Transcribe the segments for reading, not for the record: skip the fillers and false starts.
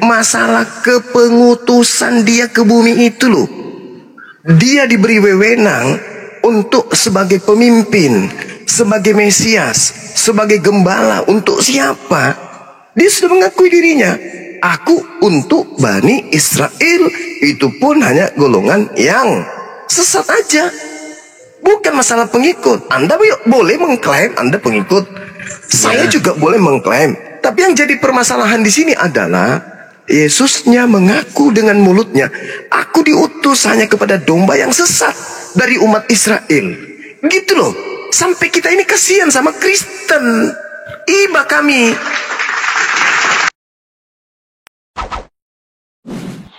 Masalah kepengutusan dia ke bumi itu loh. Dia diberi wewenang untuk sebagai pemimpin, sebagai Mesias, sebagai gembala. Untuk siapa? Dia sudah mengakui dirinya, aku untuk Bani Israel. Itu pun hanya golongan yang sesat aja. Bukan masalah pengikut. Anda boleh mengklaim Anda pengikut, saya juga boleh mengklaim. Tapi yang jadi permasalahan di sini adalah Yesusnya mengaku dengan mulutnya, aku diutus hanya kepada domba yang sesat dari umat Israel. Gitu loh. Sampai kita ini kasihan sama Kristen. Iba kami.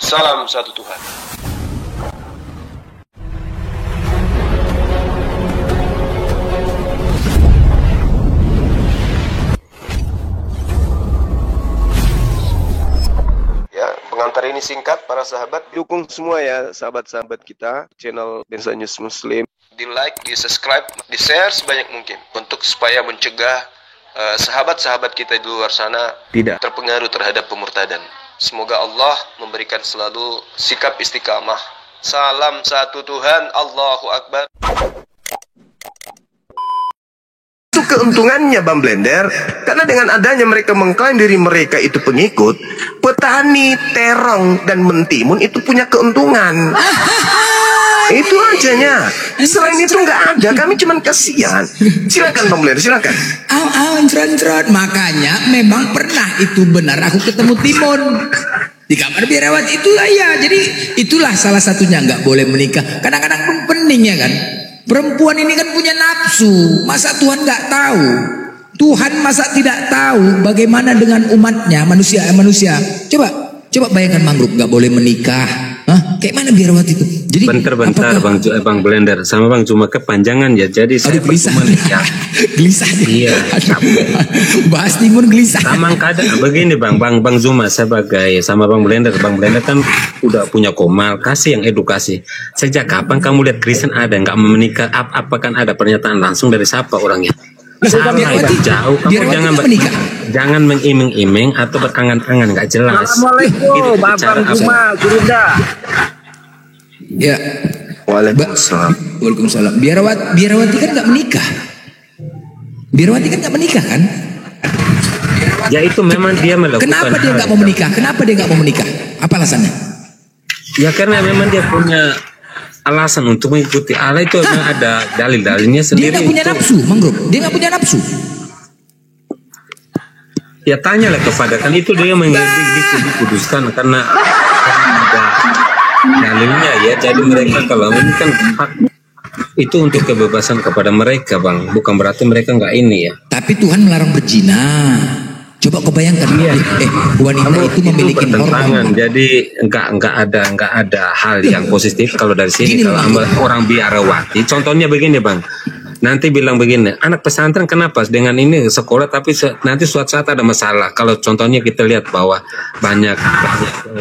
Salam satu Tuhan. Pengantar ini singkat, para sahabat. Dukung semua ya sahabat-sahabat kita, channel Densa News Muslim. Di like, di subscribe, di share sebanyak mungkin. Untuk supaya mencegah sahabat-sahabat kita di luar sana tidak terpengaruh terhadap pemurtadan. Semoga Allah memberikan selalu sikap istiqamah. Salam satu Tuhan, Allahu Akbar. Itu keuntungannya Bang Blender, karena dengan adanya mereka mengklaim diri mereka itu pengikut, petani terong dan mentimun itu punya keuntungan. Itu ajanya. Selain itu nggak ada. Kami cuman kasihan. Silakan Bang Blender, silakan. Cerot. Makanya memang pernah itu benar aku ketemu Timun di kamar biarawat itulah ya. Jadi itulah salah satunya, nggak boleh menikah. Kadang-kadang pun pening ya kan. Perempuan ini kan punya nafsu. Masa Tuhan nggak tahu? Tuhan masa tidak tahu bagaimana dengan umatnya, manusia. Coba bayangkan Mangrove nggak boleh menikah. Hah? Kayak mana biarawat itu? Jadi bentar Bang Blender sama Bang cuma kepanjangan ya. Jadi saya gelisah. Gelisah. Iya. Bahas Timun gelisah. Sama kadang begini Bang Zuma sebagai sama Bang Blender kan udah punya komal, kasih yang edukasi. Sejak kapan kamu lihat Kristen ada nggak menikah? Apakah ada pernyataan langsung dari siapa orangnya? Salah itu jauh. Kamu jangan mengiming-iming atau berangan-angan, nggak jelas. Assalamualaikum, Bang Zuma, Gurunda. Ya. Waalaikumsalam. Biarawati kan nggak menikah. Biarawati kan nggak menikah kan? Ya itu memang dia melakukan. Kenapa dia nggak mau menikah? Kenapa dia nggak mau menikah? Apa alasannya? Ya karena memang dia punya alasan untuk mengikuti Allah itu memang ada dalil-dalilnya sendiri. Dia nggak punya nafsu, Mangrove. Dia nggak punya nafsu. Ya tanyalah kepada, kan itu dia dikuduskan karena ada dalilnya ya. Jadi mereka kalau ini kan hak itu untuk kebebasan kepada mereka Bang. Bukan berarti mereka nggak ini ya. Tapi Tuhan melarang berzina. Coba kau bayangkan, wanita itu memiliki hormon. Jadi enggak ada hal yang positif kalau dari sini. Kalau orang biarawati, contohnya begini Bang. Nanti bilang begini, anak pesantren kenapa dengan ini sekolah tapi nanti suatu saat ada masalah. Kalau contohnya kita lihat bahwa banyak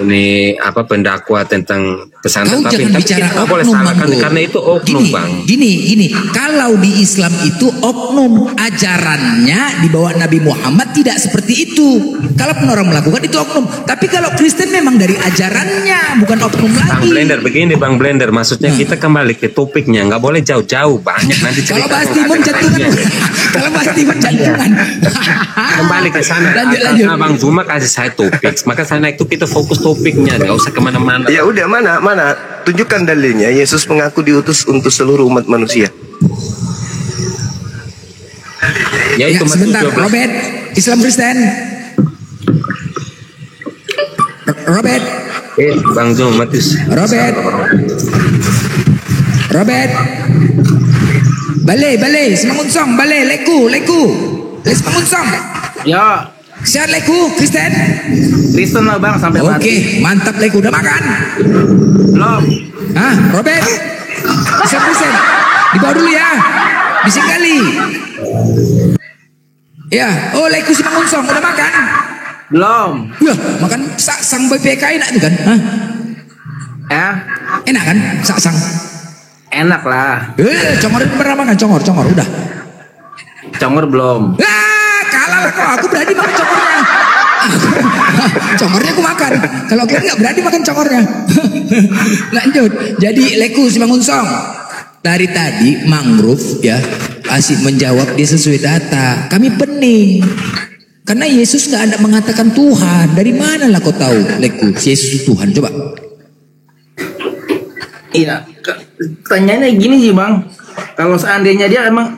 ini pendakwa tentang pesantren, tapi kita nggak boleh salahkan karena itu oknum Bang. Gini, kalau di Islam itu oknum, ajarannya di bawah Nabi Muhammad tidak seperti itu. Kalaupun orang melakukan itu oknum, tapi kalau Kristen memang dari ajarannya, bukan oknum lagi. Bang Blender, maksudnya kita kembali ke topiknya, nggak boleh jauh-jauh, banyak nanti cerita. Kalau bahas Timun jantungan. Kembali ke sana. Lanjut. Bang Zuma kasih saya topik, maka sana itu kita fokus topiknya, nggak usah kemana-mana. Ya udah, mana tunjukkan dalilnya. Yesus mengaku diutus untuk seluruh umat manusia. Ya itu sebentar, Robert, Islam Kristen. Robert. Bang Zuma Matius. Robert. Balik, semangunsong, balik, leku. Semangunsong. Ya. Sehat leku, Kristen Lah Bang sampai mati. Oke, mantap leku, udah makan? Belum. Robert? Bisa Kristen? Dibawa dulu ya. Bising kali. Ya, leku semangunsong, udah makan? Belum. Wah, makan saksang BPK enak tuh kan? Enak kan, saksang? Enak lah. Congor pernah makan congor udah. Congor belum. Kalah kok, aku berani makan congornya. Congornya aku makan. Kalau kalian nggak berani makan congornya. Lanjut. Jadi Leku si Mangunsong. Dari tadi mangrove ya asik menjawab dia sesuai data. Kami pening. Karena Yesus nggak ada mengatakan Tuhan. Dari mana lah kau tahu Leku? Yesus itu Tuhan. Coba. Iya, pertanyaannya gini sih Bang. Kalau seandainya dia emang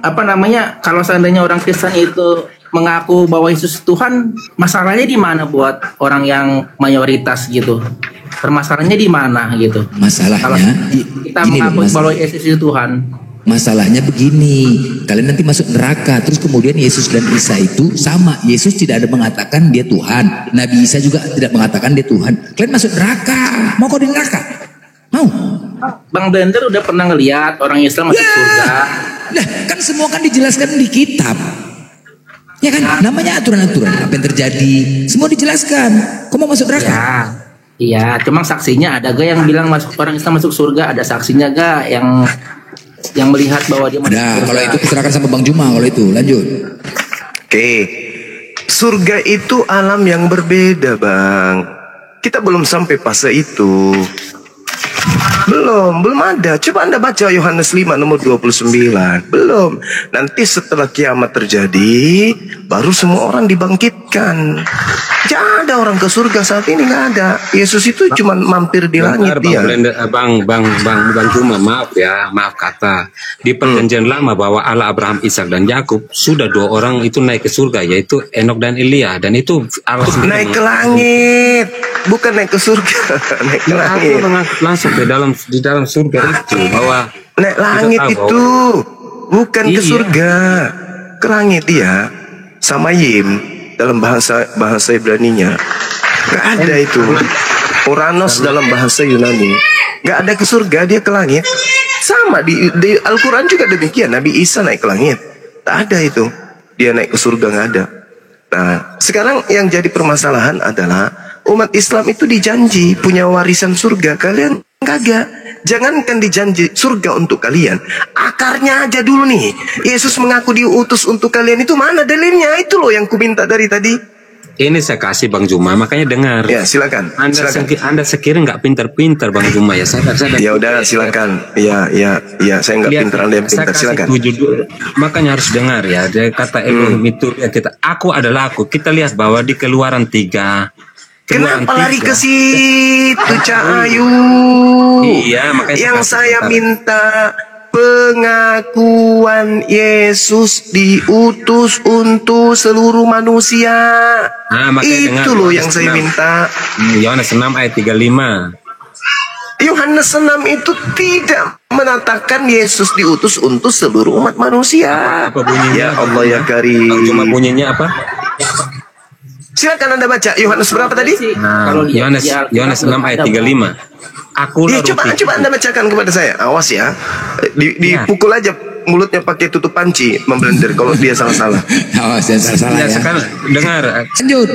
kalau seandainya orang Kristen itu mengaku bahwa Yesus Tuhan, masalahnya di mana buat orang yang mayoritas gitu? Permasalahannya di mana gitu? Masalahnya Kalau kita mengaku bahwa Yesus itu Tuhan. Masalahnya begini, kalian nanti masuk neraka, terus kemudian Yesus dan Isa itu sama. Yesus tidak ada mengatakan dia Tuhan, Nabi Isa juga tidak mengatakan dia Tuhan. Kalian masuk neraka, mau kau di neraka? Mau? Bang Blender udah pernah ngelihat orang Islam masuk surga? Nah, kan semua kan dijelaskan di kitab. Ya kan, namanya aturan-aturan. Apa yang terjadi, semua dijelaskan. Kau mau masuk neraka? Ya, iya. Cuma saksinya ada gak yang bilang orang Islam masuk surga? Ada saksinya gak yang melihat bahwa dia masuk surga? Kalau itu serahkan sama Bang Juma. Kalau itu lanjut. Oke, surga itu alam yang berbeda, Bang. Kita belum sampai fase itu. Belum ada. Coba Anda baca Yohanes 5 nomor 29. Belum. Nanti setelah kiamat terjadi, baru semua orang dibangkitkan. Jangan ada orang ke surga saat ini, nggak ada. Yesus itu cuma mampir di langit dia. Bang Cuma maaf kata. Di perjanjian lama bahwa Allah Abraham, Ishak dan Yakub sudah 2 orang itu naik ke surga, yaitu Enok dan Elia, dan itu Allah naik ke langit, bukan naik ke surga. Naik ke langit. Aku mengangkat langsung di dalam surga itu bahwa naik langit itu bukan ke surga, ke langit dia sama Yim dalam bahasa Ibraninya. Gak ada itu. Uranos dalam bahasa Yunani. Gak ada ke surga, dia ke langit. Sama di Al-Quran juga demikian. Nabi Isa naik ke langit. Tak ada itu. Dia naik ke surga, gak ada. Nah, sekarang yang jadi permasalahan adalah umat Islam itu dijanji punya warisan surga. Kalian kagak. Jangankan dijanji surga untuk kalian, akarnya aja dulu nih. Yesus mengaku diutus untuk kalian, itu mana dalilnya? Itu loh yang ku minta dari tadi. Ini saya kasih Bang Juma, makanya dengar. Ya silakan. Anda sekira nggak pintar-pintar Bang Juma ya? Saya ya udah silakan. Ya saya nggak pintar, Anda yang pintar. Silakan. Makanya harus dengar ya. Dia kata Elohim itu ya kita. Aku adalah aku. Kita lihat bahwa di Keluaran 3. Kenapa lari ke situ, Cak Ayu? Iya, makanya yang saya minta pengakuan Yesus diutus untuk seluruh manusia. Itu loh yang saya minta. Yohanes 6 ayat 35. Yohanes 6 itu tidak menatakan Yesus diutus untuk seluruh umat manusia. Apa bunyinya? Ya Allah ya Karim. Cuma bunyinya apa? Silakan Anda baca Yohanes berapa tadi? Yohanes 6 ayat 35. Aku coba Anda bacakan kepada saya. Awas ya. Dipukul aja mulutnya pakai tutup panci memblender kalau dia salah-salah. Awas jangan salah-salah ya. Sekarang dengar. Lanjut.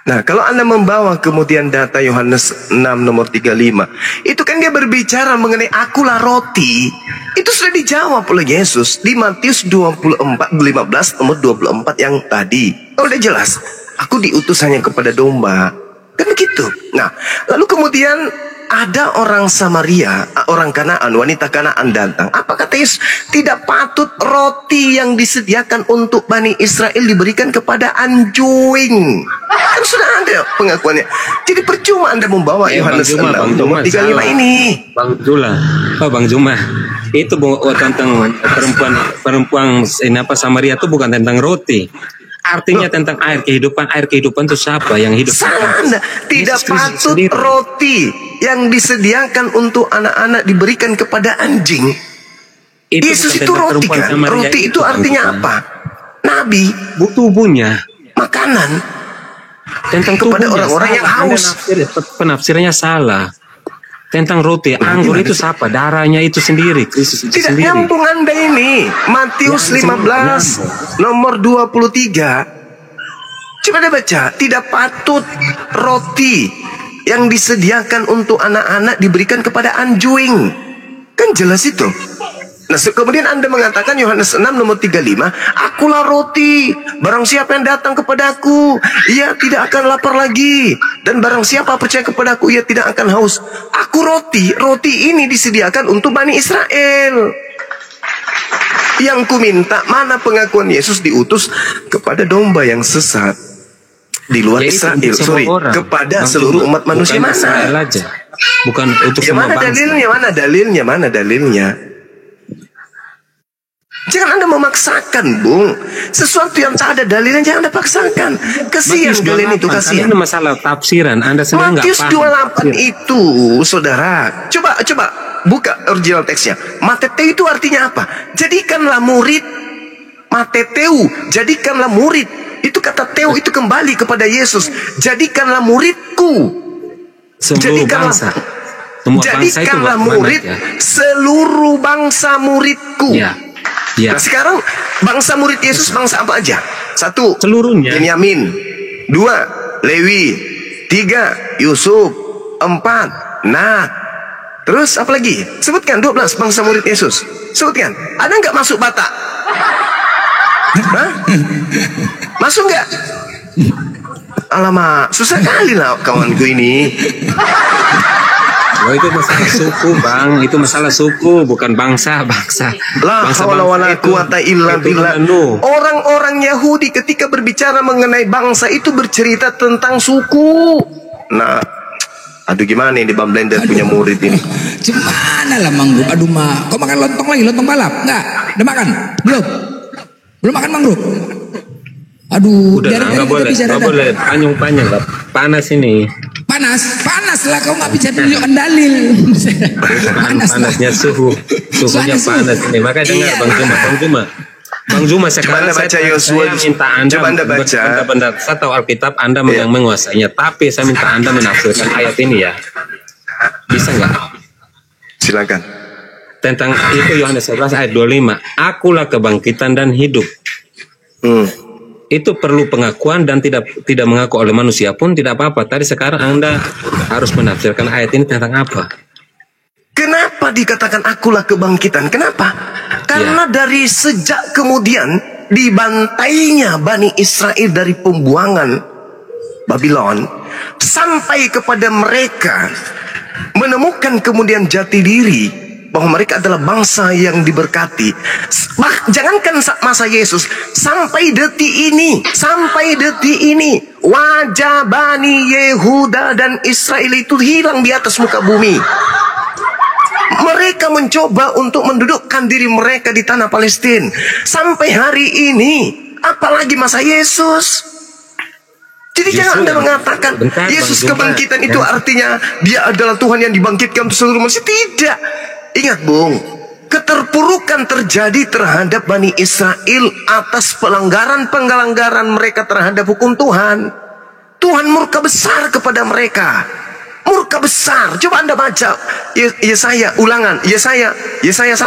Nah, kalau Anda membawa kemudian data Yohanes 6 nomor 35, itu kan dia berbicara mengenai akulah roti. Itu sudah dijawab oleh Yesus di Matius 24:15 nomor 24 yang tadi. Oh, udah jelas. Aku diutus hanya kepada domba. Kan begitu. Nah, lalu kemudian ada orang Samaria, orang Kanaan, wanita Kanaan datang. Apa kata Yesus? Tidak patut roti yang disediakan untuk Bani Israel diberikan kepada anjing. Kan sudah ada pengakuannya. Jadi percuma Anda membawa Yohanes 6 nomor 35 ini. Bang Juma. Itu tentang perempuan Samaria itu bukan tentang roti. Artinya tentang air kehidupan. Air kehidupan itu siapa yang hidup? Sana, tidak patut roti yang disediakan untuk anak-anak diberikan kepada anjing. Yesus itu roti kan? Roti itu artinya apa? Nabi. Tubuhnya. Makanan. Tentang kepada orang-orang yang haus. Penafsirannya salah. Tentang roti, anggur itu siapa? Darahnya itu sendiri, Kristus itu tidak sendiri. Tidak nyambung Anda ini. Matius 15 nomor 23. Coba Anda baca. Tidak patut roti yang disediakan untuk anak-anak diberikan kepada anjing. Kan jelas itu. Nah, kemudian Anda mengatakan Yohanes 6 nomor 35, akulah roti, barang siapa yang datang kepadaku, ia tidak akan lapar lagi, dan barang siapa percaya kepadaku, ia tidak akan haus. Aku roti, roti ini disediakan untuk Bani Israel. Yang ku minta, mana pengakuan Yesus diutus kepada domba yang sesat di luar Israel, kepada seluruh umat manusia. Bukan mana? Israel aja. Bukan untuk Ya, semua mana bangsa. dalilnya? Mana dalilnya? Jangan Anda memaksakan, Bung. Sesuatu yang tak ada dalilnya jangan Anda paksakan. Kasihan kalian itu, kasihan. Ini masalah tafsiran. Anda sendiri nggak Matius paham. 28 itu, saudara. Coba buka original teksnya. Mateteu itu artinya apa? Jadikanlah murid. Mateteu, jadikanlah murid. Itu kata teu itu kembali kepada Yesus. Jadikanlah muridku. Seluruh bangsa. Semua bangsa itu Jadikanlah mana murid ya? seluruh bangsa muridku. Ya. Ya. Nah, sekarang bangsa murid Yesus bangsa apa aja? 1. Seluruhnya. Benyamin. 2. Lewi. 3. Yusuf. 4. Nat. Terus apa lagi? Sebutkan 12 bangsa murid Yesus. Sebutkan. Ada nggak masuk Batak? Hah? Masuk nggak? Alamak, susah kali lah kawanku ini. Oh, itu masalah suku, Bang. Itu masalah suku, bukan bangsa. La haula wala quwata illa billah. Orang-orang Yahudi ketika berbicara mengenai bangsa itu bercerita tentang suku. Nah, aduh gimana ini Bang Blender punya murid ini? Gimana lah Mangrove? Aduh kau makan lontong lagi, lontong balap? Enggak? Udah makan? Belum makan Mangrove? Aduh, udah nggak boleh panjang lah, panas ini. Panas lah, kau nggak bisa tunjukkan dalil. Panasnya suhunya panas ini. Makanya dengar Bang Juma sekarang saya minta Anda benar, saya tahu Alkitab Anda yang menguasainya, tapi saya minta Anda menafsirkan ayat ini ya. Bisa nggak? Silakan. Tentang itu Yohanes 11 ayat 25. Akulah kebangkitan dan hidup. Itu perlu pengakuan dan tidak mengaku oleh manusia pun tidak apa-apa. Tadi sekarang Anda harus menafsirkan ayat ini tentang apa? Kenapa dikatakan akulah kebangkitan? Kenapa? Karena dari sejak kemudian dibantainya Bani Israel dari pembuangan Babylon sampai kepada mereka menemukan kemudian jati diri bahwa mereka adalah bangsa yang diberkati. Jangankan masa Yesus, sampai detik ini wajah Bani Yehuda dan Israel itu hilang di atas muka bumi. Mereka mencoba untuk mendudukkan diri mereka di tanah Palestina sampai hari ini, apalagi masa Yesus. Jadi jangan Anda mengatakan Yesus kebangkitan itu artinya dia adalah Tuhan yang dibangkitkan untuk seluruh manusia. Tidak. Ingat Bung, keterpurukan terjadi terhadap Bani Israel atas pelanggaran mereka terhadap hukum Tuhan. Tuhan murka besar kepada mereka. Murka besar. Coba Anda baca Yesaya 1.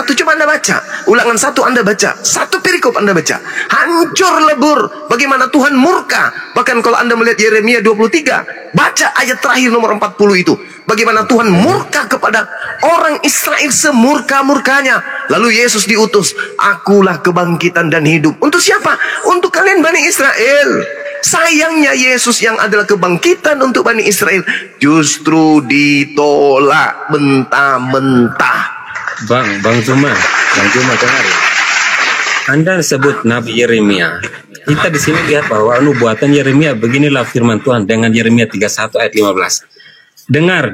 Coba Anda baca Ulangan 1, Anda baca 1 perikop, Anda baca hancur lebur bagaimana Tuhan murka. Bahkan kalau Anda melihat Yeremia 23, baca ayat terakhir nomor 40 itu, bagaimana Tuhan murka kepada orang Israel semurka-murkanya. Lalu Yesus diutus, akulah kebangkitan dan hidup. Untuk siapa? Untuk kalian Bani Israel. Sayangnya Yesus yang adalah kebangkitan untuk Bani Israel justru ditolak mentah-mentah. Bang Juma dengar ya. Anda sebut Nabi Yeremia. Kita di sini lihat bahwa nubuatan Yeremia, beginilah firman Tuhan dengan Yeremia 31 ayat 15. Dengar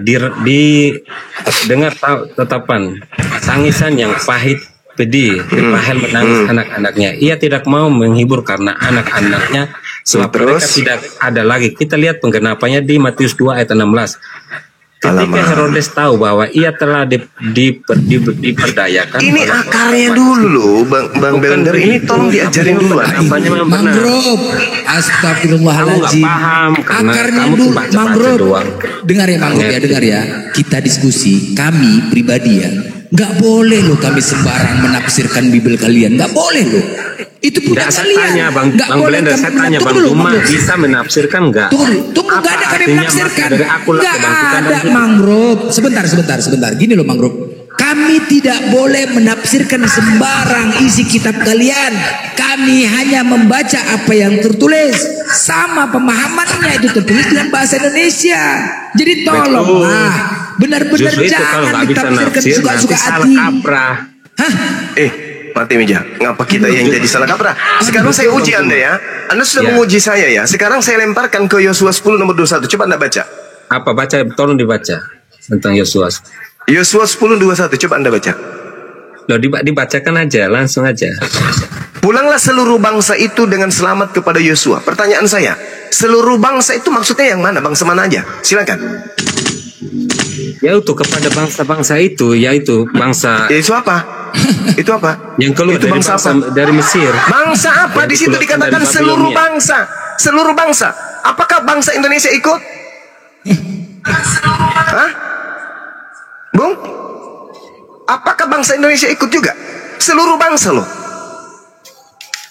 tetapan tangisan yang pahit pedih, Rahel menangis anak-anaknya. Ia tidak mau menghibur karena anak-anaknya sebab mereka tidak ada lagi. Kita lihat penggenapannya di Matius 2 ayat 16. Ketika Herodes tahu bahwa ia telah diperdayakan. Ini akarnya dulu loh, Bang Bender. Ini tolong diajarin dulu. Mangrove, astagfirullahaladzim. Akarnya dulu, Mangrove. Dengar ya Mangrove ya, dengar ya. Kita diskusi, kami pribadi ya. Nggak boleh loh kami sembarang menafsirkan Bible kalian. Nggak boleh loh. Itu punya kalian. Bang Blender, saya tanya Bang Juma bisa menafsirkan nggak? Tunggu, nggak ada kami menafsirkan. Nggak ada Mangrove. Sebentar. Gini loh Mangrove. kami tidak boleh menafsirkan sembarang isi kitab kalian. Kami hanya membaca apa yang tertulis. Sama pemahamannya itu tertulis dengan bahasa Indonesia. Jadi tolonglah, benar-benar Justru itu kalau jangan nggak bisa ditafsirkan nafsir nanti suka-suka salah hati. kaprah. Hah? Mati meja. Ngapa kita yang jadi salah kaprah? Sekarang saya uji Anda ya. Anda sudah Ya. menguji saya ya. Sekarang saya lemparkan ke Yosua 10 nomor 21. Coba Anda baca. Apa baca? Tolong dibaca tentang Yosua. Yosua 10:21. Coba Anda baca. Loh, dibacakan aja, langsung aja. Pulanglah seluruh bangsa itu dengan selamat kepada Yosua. Pertanyaan saya, seluruh bangsa itu maksudnya yang mana? Bangsa mana aja? Silakan. Yaitu kepada bangsa-bangsa itu, yaitu bangsa Itu apa? Itu apa? yang keluar Itu dari bangsa bangsa apa? dari Mesir. Bangsa apa? Yang Di situ dikeluarkan dikatakan dari seluruh Babilonia. bangsa. Seluruh bangsa. Apakah bangsa Indonesia ikut? Hah? Bung? Apakah bangsa Indonesia ikut juga? Seluruh bangsa loh.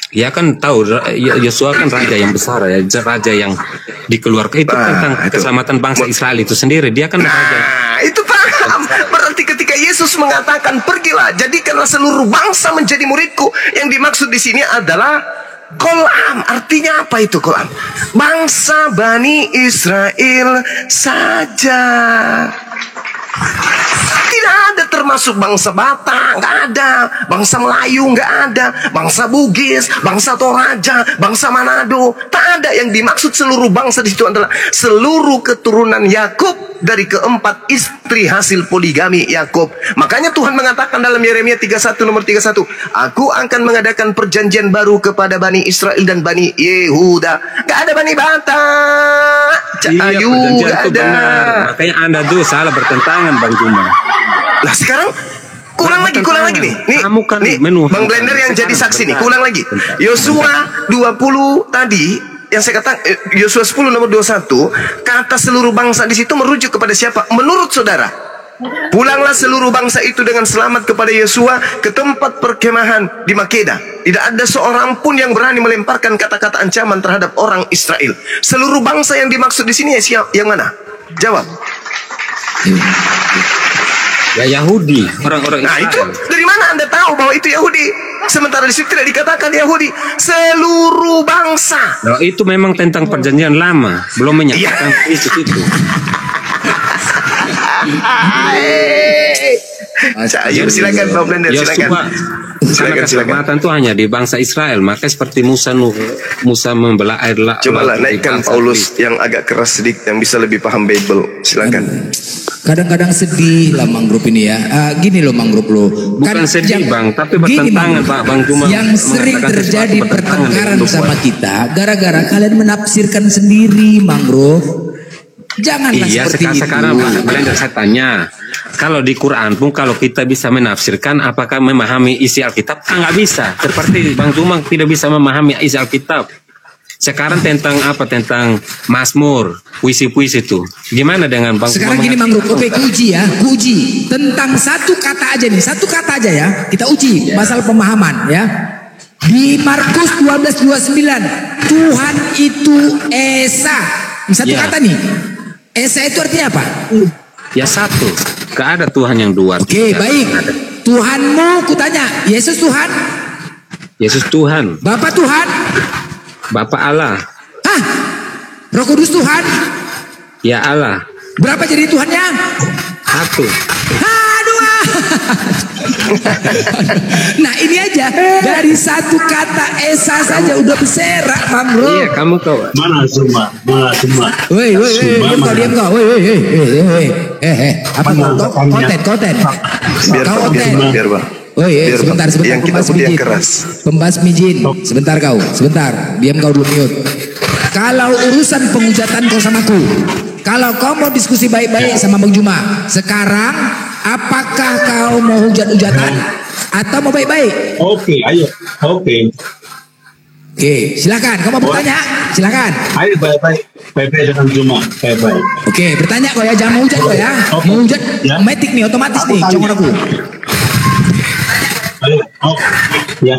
Ya kan tahu Yosua kan raja yang besar ya, raja yang dikeluarkan itu tentang itu. keselamatan bangsa Israel itu sendiri. Dia kan raja. Nah, itu paham. Berarti ketika Yesus mengatakan pergilah, jadikanlah seluruh bangsa menjadi muridku. Yang dimaksud di sini adalah Kolam. Artinya apa itu Kolam? Bangsa Bani Israel saja. Tidak ada termasuk bangsa Batak, nggak ada. Bangsa Melayu nggak ada. Bangsa Bugis, bangsa Toraja, bangsa Manado, tak ada. Yang dimaksud seluruh bangsa di situ adalah seluruh keturunan Yakub dari keempat istri hasil poligami Yakub. Makanya Tuhan mengatakan dalam Yeremia 31 nomor 31, Aku akan mengadakan perjanjian baru kepada Bani Israel dan Bani Yehuda. Gak ada Bani Batak, Cahayu, perjanjian gak itu ada. benar. Makanya Anda tuh salah bertentangan Bang Juma. Lah sekarang kulang lagi nih. Kamu kan Nih menuh. Bang Blender yang jadi saksi nih, kulang lagi. Yosua 20 tadi yang saya katakan Yosua 10 nomor 21, kata seluruh bangsa di situ merujuk kepada siapa? Menurut saudara. Pulanglah seluruh bangsa itu dengan selamat kepada Yosua ke tempat perkemahan di Makeda. Tidak ada seorang pun yang berani melemparkan kata-kata ancaman terhadap orang Israel. Seluruh bangsa yang dimaksud di sini yang mana? Jawab. Ya Yahudi, orang-orang Nah itu Israel. dari mana Anda tahu bahwa itu Yahudi? Sementara di situ tidak dikatakan Yahudi. Seluruh bangsa. Nah, itu memang tentang perjanjian lama, belum menyatakan Kristus itu. Ayo silakan Pak Blender, silakan. Karena keselamatan itu hanya di bangsa Israel, maka seperti Musa membelah air laut. Cobalah naikkan Paulus yang agak keras sedikit, yang bisa lebih paham Bible. Silakan. Kadang-kadang sedih lah mangrove ini ya. Gini loh mangrove lo. Bukan sedih Bang, tapi gini, bertentangan Mangrove. Pak Bang Juma. Yang sering mengatakan terjadi sesuatu bertentangan pertengkaran dengan sama Tuhan. kita gara-gara kalian menafsirkan sendiri mangrove. Janganlah Iya, seperti sekarang itu. Pak Blender saya tanya, kalau di Quran pun kalau kita bisa menafsirkan, apakah memahami isi Alkitab? Nggak bisa. Seperti Bang Juma tidak bisa memahami isi Alkitab. Sekarang tentang apa? Tentang Mazmur, puisi-puisi itu. Gimana dengan Bang Sekarang Juma gini mangrove, oke kuji ya, kuji tentang satu kata aja nih, satu kata aja ya. Kita uji masalah pemahaman ya. Di Markus 12:29, Tuhan itu Esa. Satu Ya. kata nih. Esa itu artinya apa? Ya satu, gak ada Tuhan yang dua. Oke, baik. Tuhanmu, kutanya, Yesus Tuhan, Yesus Tuhan, Bapak Tuhan, Bapa Allah, hah? Roh Kudus Tuhan, ya Allah, berapa jadi Tuhannya? satu. Aduh. Nah ini aja dari satu kata Esa saja udah berserak Iya, mangrove. kamu kau. Mana semua? Woi, diam kau. Woi. Apa kau? Konten. Biar Kau Pak, konten. biar Pak. Woi, Biar, sebentar. Pak. Yang kita Pembahas putih yang mijin. keras. Pembahas mijin. Sebentar kau, sebentar. Diam kau dulu mute. Kalau urusan penghujatan kau sama aku, kalau kau mau diskusi baik-baik sama Bang Juma, sekarang apakah kau mau hujat-hujatan atau mau baik-baik? Oke, ayo. Oke. Oke, silakan. Kau mau bertanya? Silakan. Ayo baik-baik. Baik-baik dengan Juma. Baik-baik. Oke, bertanya kau ya, jangan mau hujat kau ya. Oke. Mau hujat, Ya. metik nih, otomatis Aku nih, tanya. congor aku. Ayo. Oke. Ya.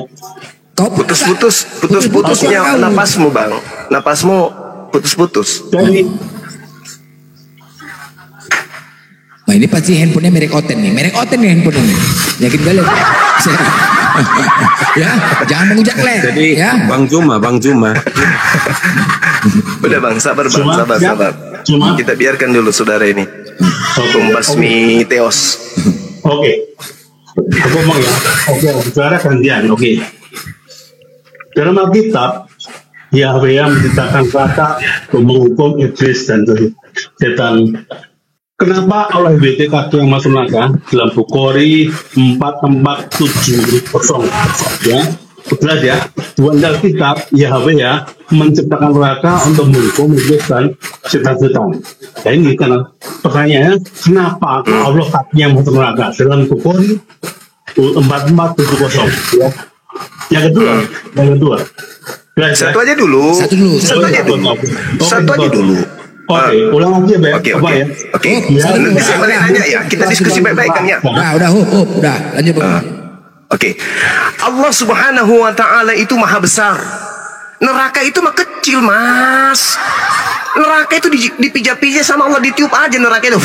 Kau Putus-putusnya kau. napasmu Bang. Napasmu putus-putus. Jadi Nah, ini pasti handphonenya merek Oten nih. Merek Oten nih handphonenya nih. Yakin kali. Ya, jangan mengujak le. Jadi ya. Bang Juma. Udah bang, sabar bang, Cuma, sabar. Cuma. Kita biarkan dulu saudara ini membasmi Teos. Oke. Aku ngomong ya. Oke, bicara gantian. Oke. Dalam Alkitab, Yahweh menciptakan neraka untuk menghukum iblis dan setan. Kenapa Allah BTKG yang masuk neraka? Dalam Bukhari 4470 ya. Jelas ya, Tuhan Alkitab Yahweh ya menciptakan neraka untuk menghukum iblis dan setan-setan. Nah ini karena pertanyaannya, kenapa Allah kakinya masuk neraka? Dalam Bukhari 4470 ya. Yang kedua. Jelas, ya? Satu aja dulu. Satu aja dulu. Oke, ulang lagi ya, Oke. ya. Oke. Ya, Nanti saya balik nanya ya. Kita diskusi baik-baik kan ya. Udah, lanjut Bang. Oke. Allah Subhanahu wa taala itu maha besar. Neraka itu mah kecil, Mas. Neraka itu dipijak-pijak sama Allah, ditiup aja neraka itu.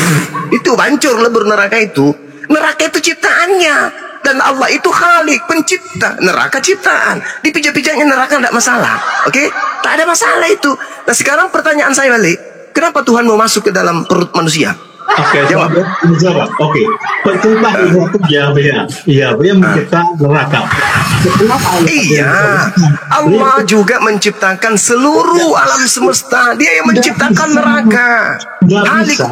Itu hancur lebur neraka itu. Neraka itu ciptaannya. Dan Allah itu Khalik, pencipta. Neraka ciptaan. Dipijak-pijaknya neraka tidak masalah. Oke? Tak ada masalah itu. Nah sekarang pertanyaan saya balik. Kenapa Tuhan mau masuk ke dalam perut manusia? Oke, Jawab. Jawab. Oke. Pencipta itu Yahweh mencipta neraka. Iya, Allah juga menciptakan seluruh alam semesta. Dia yang menciptakan neraka. Khaliqu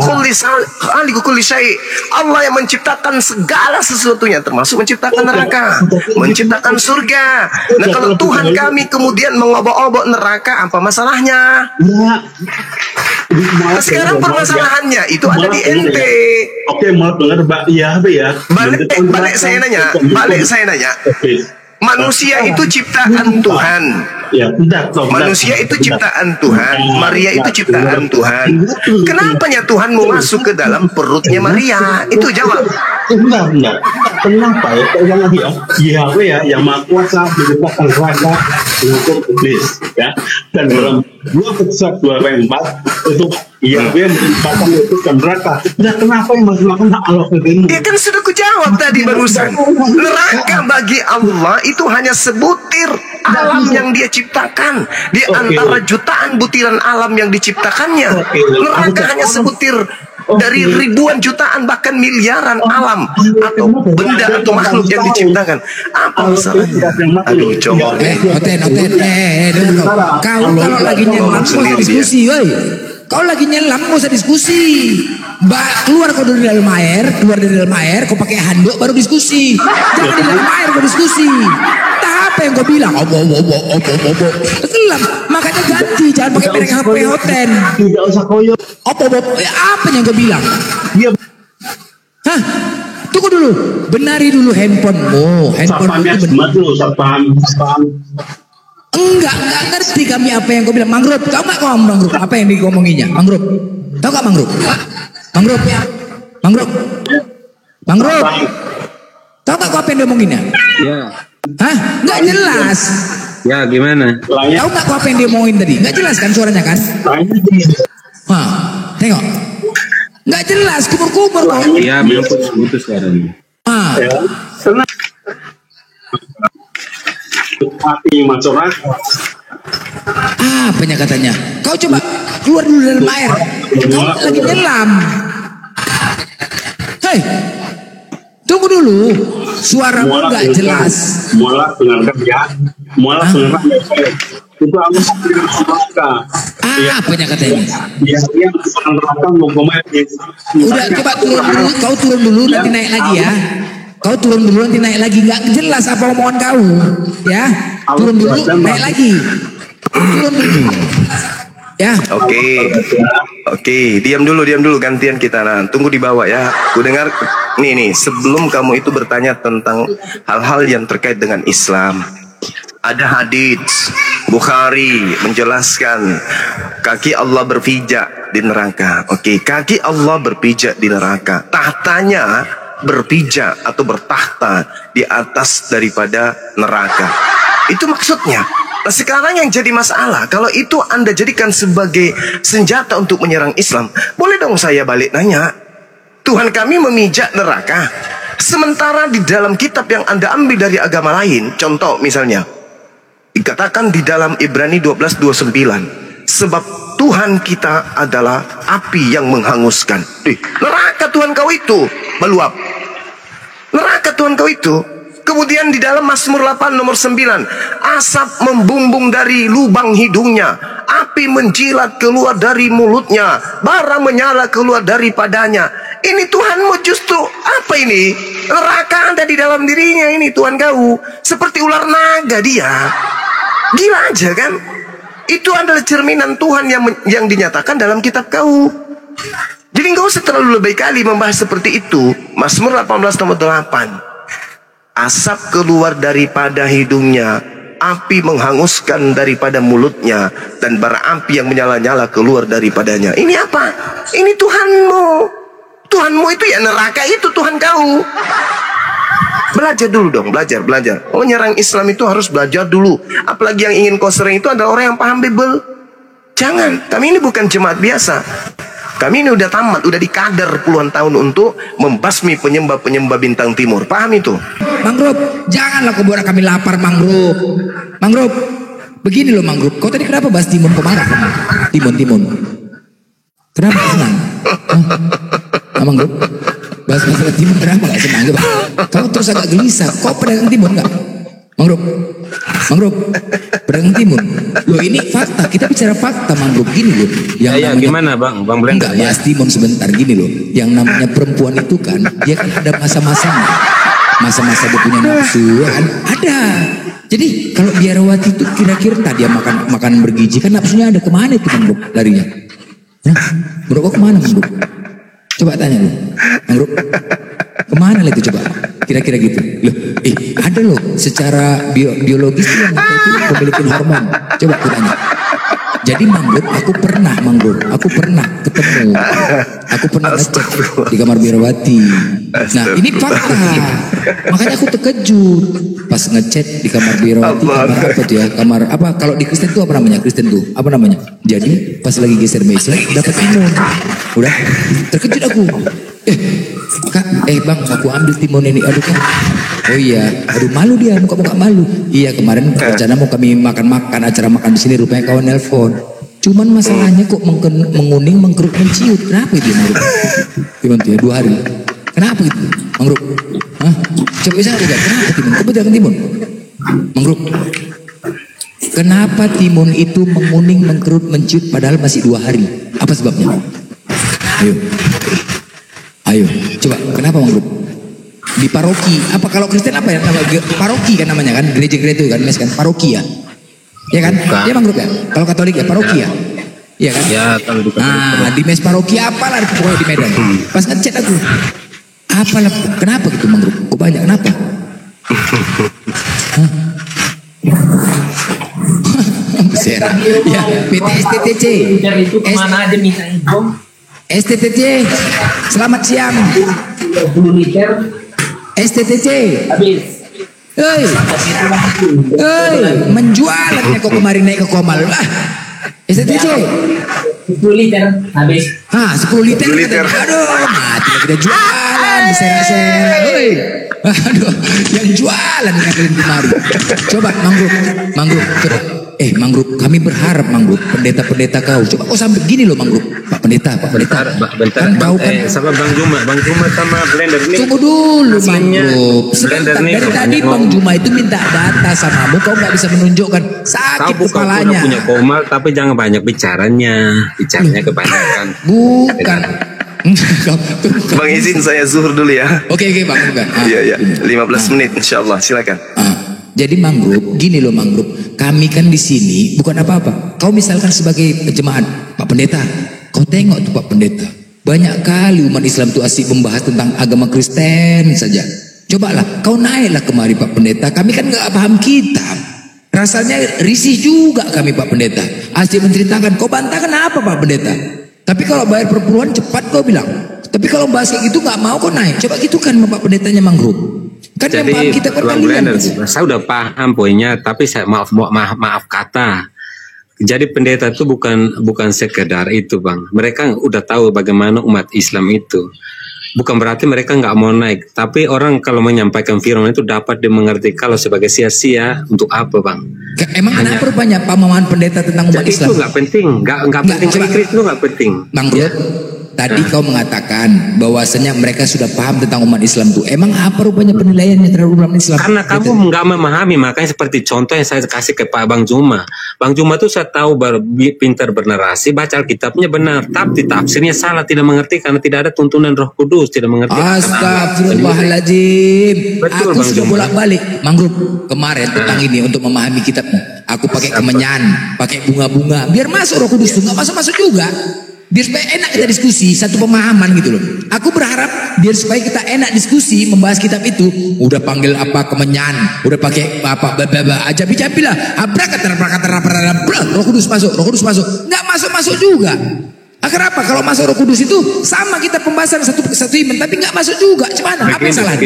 kulli syai'. Allah yang menciptakan segala sesuatunya, termasuk menciptakan neraka, menciptakan surga. Nah, kalau Tuhan kami kemudian mengobok-obok neraka, apa masalahnya? Nah, sekarang permasalahannya itu ada di ente. Oke, mau dengar Mbak Yahweh ya. Balik saya nanya. Manusia itu ciptaan Tuhan. Ya, bentar. Manusia itu ciptaan Tuhan. Maria itu ciptaan Tuhan. Kenapanya Tuhan mau masuk ke dalam perutnya Maria? Itu jawab. Bentar. Kenapa ya? Ulang lagi ya. Yahweh ya yang maha kuasa menciptakan neraka untuk iblis ya. Dan dalam 2 itu Yahweh menciptakan itu dan neraka. Nah, kenapa yang masih makan Allah sendiri? Ya kan sudah kujawab tadi barusan. Neraka bagi Allah itu hanya sebutir alam yang dia ciptakan di antara jutaan butiran alam yang diciptakannya. Neraka hanya sebutir dari ribuan jutaan bahkan miliaran alam atau benda atau makhluk yang diciptakan. Apa masalahnya? Aduh, coba. Oten. Kau kalau lagi nyelam nggak usah diskusi, woi. Kau lagi nyelam nggak usah diskusi. Keluar kau dari dalam air, kau pakai handuk baru diskusi. Jangan di dalam air kau diskusi. Apa yang kau bilang? Obo. Selam, makanya ganti, jangan pakai merek HP Oten. Tidak usah koyo. Obo. Apa yang kau bilang? Dia Hah? Tunggu dulu, benari dulu handphonemu. sapamnya semua dulu, sapam. Enggak ngerti kami apa yang kau bilang. Mangrove, tahu nggak kau mangrove? Apa yang dikomonginya? Mangrove, tahu nggak mangrove? Mangrove, tahu nggak kau apa yang diomonginnya? Ya. Hah? Nggak jelas. Ya gimana? Tahu nggak kau apa yang diomongin tadi? Nggak jelas kan suaranya kan? Hah? Tengok. Nggak jelas, kumur-kumur kok. Iya, memang putus sekarang. Ah. Api masuk neraka. Apanya katanya? Kau coba keluar dulu dari dalam air. Kau lagi nyelam. Hei, tunggu dulu. Suaramu nggak jelas. Mualah dengarkan ya. Itu Allah neraka. Apanya katanya? Dia neraka ngomong Udah coba turun dulu. Kau turun dulu nanti naik lagi ya. Kau turun dulu nanti naik lagi. Nggak jelas apa omongan kau. Ya, turun dulu naik lagi. Turun dulu. Ya. Oke, diam dulu gantian kita. Nah, tunggu di bawah ya. Ku dengar nih sebelum kamu itu bertanya tentang hal-hal yang terkait dengan Islam. Ada hadits Bukhari menjelaskan kaki Allah berpijak di neraka. Oke, kaki Allah berpijak di neraka. Tahtanya berpijak atau bertahta di atas daripada neraka. Itu maksudnya. Nah, sekarang yang jadi masalah, kalau itu Anda jadikan sebagai senjata untuk menyerang Islam, boleh dong saya balik nanya. Tuhan kami memijak neraka. Sementara di dalam kitab yang Anda ambil dari agama lain, contoh misalnya, dikatakan di dalam Ibrani 12:29, sebab Tuhan kita adalah api yang menghanguskan. Neraka Tuhan kau itu meluap. Neraka Tuhan kau itu. Kemudian di dalam Mazmur 8 nomor 9, asap membumbung dari lubang hidungnya, api menjilat keluar dari mulutnya, bara menyala keluar daripadanya. Ini Tuhanmu justru apa ini? Neraka ada di dalam dirinya ini Tuhan kau. Seperti ular naga dia. Gila aja kan? Itu adalah cerminan Tuhan yang dinyatakan dalam kitab kau. Jadi enggak usah terlalu lebih kali membahas seperti itu. Mazmur 18 nomor 8. Asap keluar daripada hidungnya, api menghanguskan daripada mulutnya, dan bara api yang menyala-nyala keluar daripadanya. Ini apa? Ini Tuhanmu. Tuhanmu itu ya neraka itu Tuhan kau. Belajar dulu dong, belajar. Oh, nyerang Islam itu harus belajar dulu. Apalagi yang ingin kau serang itu adalah orang yang paham Bible. Jangan, kami ini bukan jemaat biasa. Kami ini udah tamat, udah dikader puluhan tahun untuk membasmi penyembah-penyembah bintang timur. Paham itu? Mangrove, janganlah kau buat kami lapar, Mangrove. Mangrove, begini loh Mangrove. Kau tadi kenapa bahas Timun kemarin? Timun. Kenapa senang? Mangrove, bahas masalah Timun kenapa gak senang? Kau terus agak gelisah. Kau pedagang Timun gak? Mangrove, pedagang Timun. Loh ini fakta, kita bicara fakta Mangrove. Gini loh. Ya, gimana Bang Blender? Enggak, bahas Timun sebentar. Gini loh. Yang namanya perempuan itu kan, dia kan ada masa-masanya. Masa-masa dia punya nafsu kan ada. Jadi kalau biarawati itu kira-kira tadi dia makan bergizi kan nafsunya ada, kemana itu Mangrove larinya? Mangrove kemana Mangrove? Coba tanya lu Mangrove, kemana lah itu coba? Kira-kira gitu. Loh, ada loh secara biologis yang itu memiliki hormon. Coba aku tanya. Jadi Mangrove, aku pernah ketemu, aku pernah ngecek di kamar biarawati. Nah ini fakta, makanya aku terkejut pas ngecek di kamar biarawati. Kamar apa tuh ya? Kamar apa? Kalau di Kristen tuh apa namanya? Jadi pas lagi geser meja dapat timun. Udah terkejut aku. Bang, aku ambil timun ini. Aduh kan. Oh iya, aduh malu dia, muka malu. Iya kemarin rencana mau kami makan acara makan di sini, rupanya kawan nelpon. Cuman masalahnya kok menguning, mengkerut, menciut. Kenapa itu Mangrove? Timun tuh ya 2 hari. Kenapa gitu Mangrove? Hah? Coba bisa juga. Kenapa timun? Kok pedagang timun? Mangrove. Kenapa timun itu menguning, mengkerut, menciut padahal masih 2 hari? Apa sebabnya? Ayo, coba kenapa Mangrove? Di paroki, apa kalau Kristen apa ya nama paroki kan namanya kan, gereja-gereja itu kan mes kan paroki ya kan? Dia Mangrove ya. Kalau Katolik ya paroki ya, iya kan? Ya kalau di mes paroki apalah pokoknya di Medan. Pas ngechat aku, apalah kenapa gitu Mangrove? Kok banyak kenapa? Besar ya PT STTC. Itu kemana aja minta info? STTC, selamat siang. 20 liter. STTC. Habis. Menjualannya kok kemarin naik ke Komal. STTC. 10 liter habis. 10 liter. Aduh, mati kita jualan diserak-serak. Aduh, yang jualan kalian kemarin. Coba Mangrove, coba. Mangrove, kami berharap Mangrove, pendeta-pendeta kau. Coba kau sampai gini loh Mangrove, Pak Pendeta. Bentar, kan tahu kan? Sama Bang Juma sama Blender nih. Tunggu dulu Mangrove. Sebentar, dari tadi Bang Juma itu minta data samamu, kau nggak bisa menunjukkan. Sakit kepalanya. Kau punya Komal, tapi jangan banyak bicaranya kebanyakan. Bukan. Bang izin saya zuhur dulu ya. Oke Bang. Iya. 15 menit insyaallah, silakan. Jadi Mangrove, gini loh Mangrove, kami kan di sini bukan apa-apa. Kau misalkan sebagai jemaat, Pak Pendeta, kau tengok tuh Pak Pendeta, banyak kali umat Islam tuh asik membahas tentang agama Kristen saja. Cobalah, kau naiklah kemari Pak Pendeta, kami kan nggak paham kitab. Rasanya risih juga kami Pak Pendeta. Asik menceritakan, kau bantah kenapa Pak Pendeta? Tapi kalau bayar perpuluhan cepat kau bilang. Tapi kalau bahas kayak gitu nggak mau kau naik. Coba gitu kan Pak Pendetanya Mangrove. Kan jadi kita kan saya udah paham poinnya, tapi saya maaf kata. Jadi pendeta itu bukan sekedar itu Bang. Mereka udah tahu bagaimana umat Islam itu. bukan berarti mereka nggak mau naik, tapi orang kalau menyampaikan firman itu dapat dimengerti kalau sebagai sia-sia untuk apa, Bang? Emang kenapa rupanya pemahaman pendeta tentang umat Jadi Islam? itu nggak penting, nggak penting, coba. kritis itu nggak penting. Bang Bro, tadi kau mengatakan bahwasanya mereka sudah paham tentang umat Islam tuh. Emang apa rupanya penilaiannya terhadap umat Islam? Karena kamu nggak memahami, makanya seperti contoh yang saya kasih ke Pak Bang Juma. Bang Juma tuh saya tahu pintar bernarasi, baca Alkitabnya benar, tapi tafsirnya salah, tidak mengerti karena tidak ada tuntunan Roh Kudus, tidak mengerti. Astagfirullahaladzim. Betul, Aku Bang sudah Juma. bolak-balik Mangrove kemarin tentang ini untuk memahami kitabnya. Aku pakai kemenyan, pakai bunga-bunga, biar masuk Roh Kudus tuh, nggak masuk-masuk juga. Biar supaya enak kita diskusi, satu pemahaman gitu loh. Aku berharap biar supaya kita enak diskusi membahas kitab itu. Udah panggil apa kemenyan, udah pakai apa ajabi-ajabi lah. Roh Kudus masuk, Roh Kudus masuk. Nggak masuk-masuk juga. Kenapa? Kalau masuk Roh Kudus itu sama kita pembahasan satu iman, tapi nggak masuk juga. Gimana? Apa yang salah?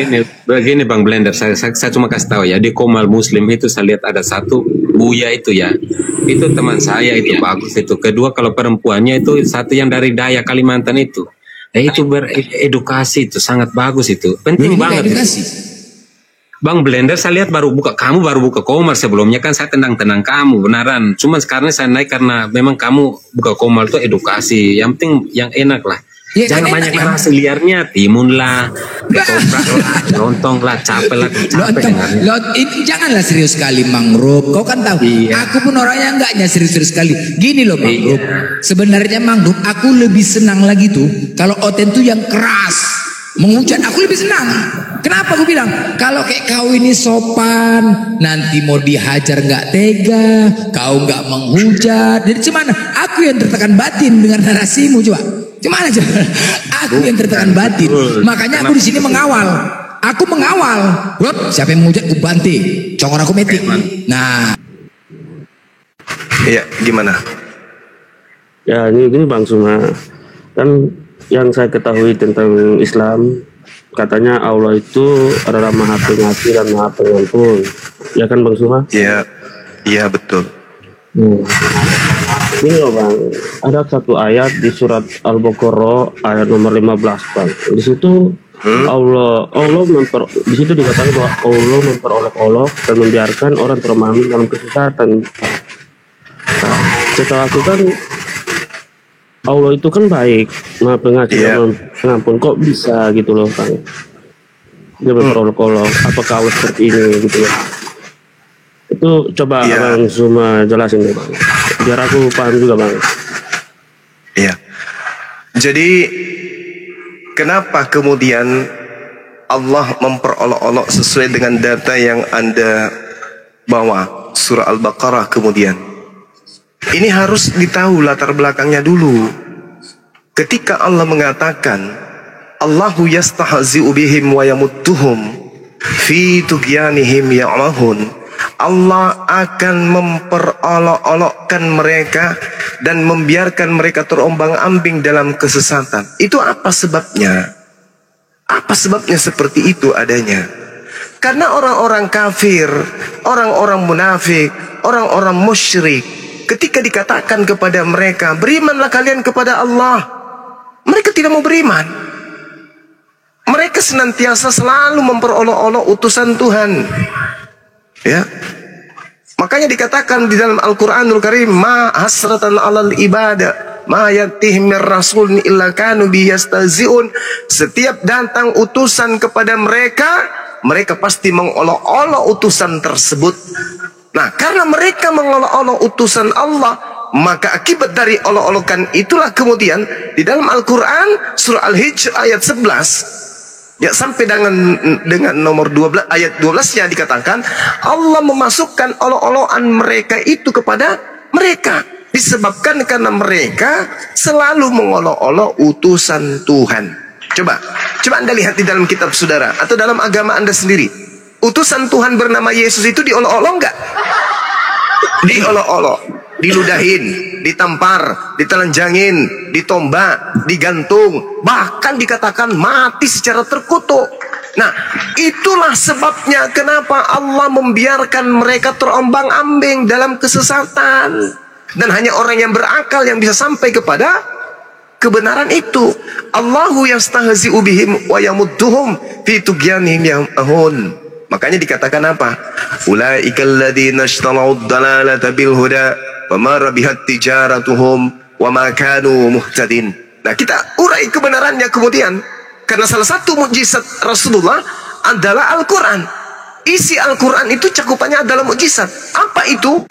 Begini Bang Blender, saya cuma kasih tahu ya, di Komal Muslim itu saya lihat ada satu Buya itu ya, itu teman saya itu bagus itu. Kedua kalau perempuannya itu satu yang dari Dayak Kalimantan itu, itu beredukasi itu sangat bagus itu, penting banget. Edukasi. Bang Blender saya lihat kamu baru buka Komal, sebelumnya kan saya tenang kamu benaran. Cuma sekarang saya naik karena memang kamu buka Komal itu edukasi. Yang penting yang enak lah. Ya, jangan kan banyak narasi liarnya, timun lah, ketoprak lah, lontong lah, capek lah, janganlah serius sekali Mangrove. Kau kan tahu, aku pun orangnya enggaknya serius-serius sekali. Gini loh Mangrove. Sebenarnya Mangrove, aku lebih senang lagi tuh kalau Oten tuh yang keras, menghujat. Aku lebih senang. Kenapa aku bilang? Kalau kayak kau ini sopan, nanti mau dihajar nggak tega, kau nggak menghujat. Jadi cuman aku yang tertekan batin dengan narasimu, coba. Gimana coba? Aku yang tertekan batin. Makanya aku di sini mengawal. Aku mengawal. Siapa yang menghujat aku banting. Congor aku metik. Nah. Iya, gimana? Ya ini Bang Suma. Kan yang saya ketahui tentang Islam, katanya Allah itu adalah Maha Pengasih dan Maha Pengampun. Ya kan Bang Suma? Iya betul. Ini loh Bang, ada satu ayat di surat Al-Baqarah ayat nomor 15 Bang. Di situ di situ dikatakan bahwa Allah memperolok-olok dan membiarkan orang termahami dalam kesesatan. Nah, setelah itu kan Allah itu kan baik, Maha Pengasih dan Pengampun. Kok bisa gitu loh Bang? Dia memperolok-olok. Apakah Allah seperti ini gitu loh? Itu coba Bang Zuma jelasin deh Bang, biar aku paham juga Bang. Iya. Jadi kenapa kemudian Allah memperolok-olok sesuai dengan data yang Anda bawa surah Al-Baqarah kemudian? Ini harus ditahu latar belakangnya dulu. Ketika Allah mengatakan Allahu yastahzi'u bihim wa yamuttuhum fi tughyanihim ya'mahun, Allah akan memperolok-olokkan mereka dan membiarkan mereka terombang-ambing dalam kesesatan. Itu apa sebabnya? Apa sebabnya seperti itu adanya? Karena orang-orang kafir, orang-orang munafik, orang-orang musyrik, ketika dikatakan kepada mereka, berimanlah kalian kepada Allah, mereka tidak mau beriman. Mereka senantiasa selalu memperolok-olok utusan Tuhan. Ya, makanya dikatakan di dalam Al-Quranul Karim, ma hasratan alal ibadah ma yatihim mir rasulun illa kanu biyastaziun. Setiap datang utusan kepada mereka, mereka pasti mengolok-olok utusan tersebut. Nah, karena mereka mengolok-olok utusan Allah, maka akibat dari olok-olokan itulah kemudian di dalam Al-Quran surah Al-Hijr ayat 11 ya sampai dengan nomor 12 ayat 12-nya dikatakan Allah memasukkan olok-olokan mereka itu kepada mereka disebabkan karena mereka selalu mengolok-olok utusan Tuhan. Coba Anda lihat di dalam kitab saudara atau dalam agama Anda sendiri, utusan Tuhan bernama Yesus itu diolok-olok enggak? Diolok-olok, diludahin, ditampar, ditelanjangin, ditombak, digantung, bahkan dikatakan mati secara terkutuk. Nah, itulah sebabnya kenapa Allah membiarkan mereka terombang-ambing dalam kesesatan. Dan hanya orang yang berakal yang bisa sampai kepada kebenaran itu. Allahu yastahzi'u bihim wa yamudduhum fi tughyanihim ya'mahun. Makanya dikatakan apa? Ulaikal ladzina ishtarau ad-dalalata bil huda fama rabihat tijaratuhum wa ma kanu muhtadin. Nah, kita urai kebenarannya kemudian. Karena salah satu mukjizat Rasulullah adalah Al-Quran. Isi Al-Quran itu cakupannya adalah mukjizat. Apa itu?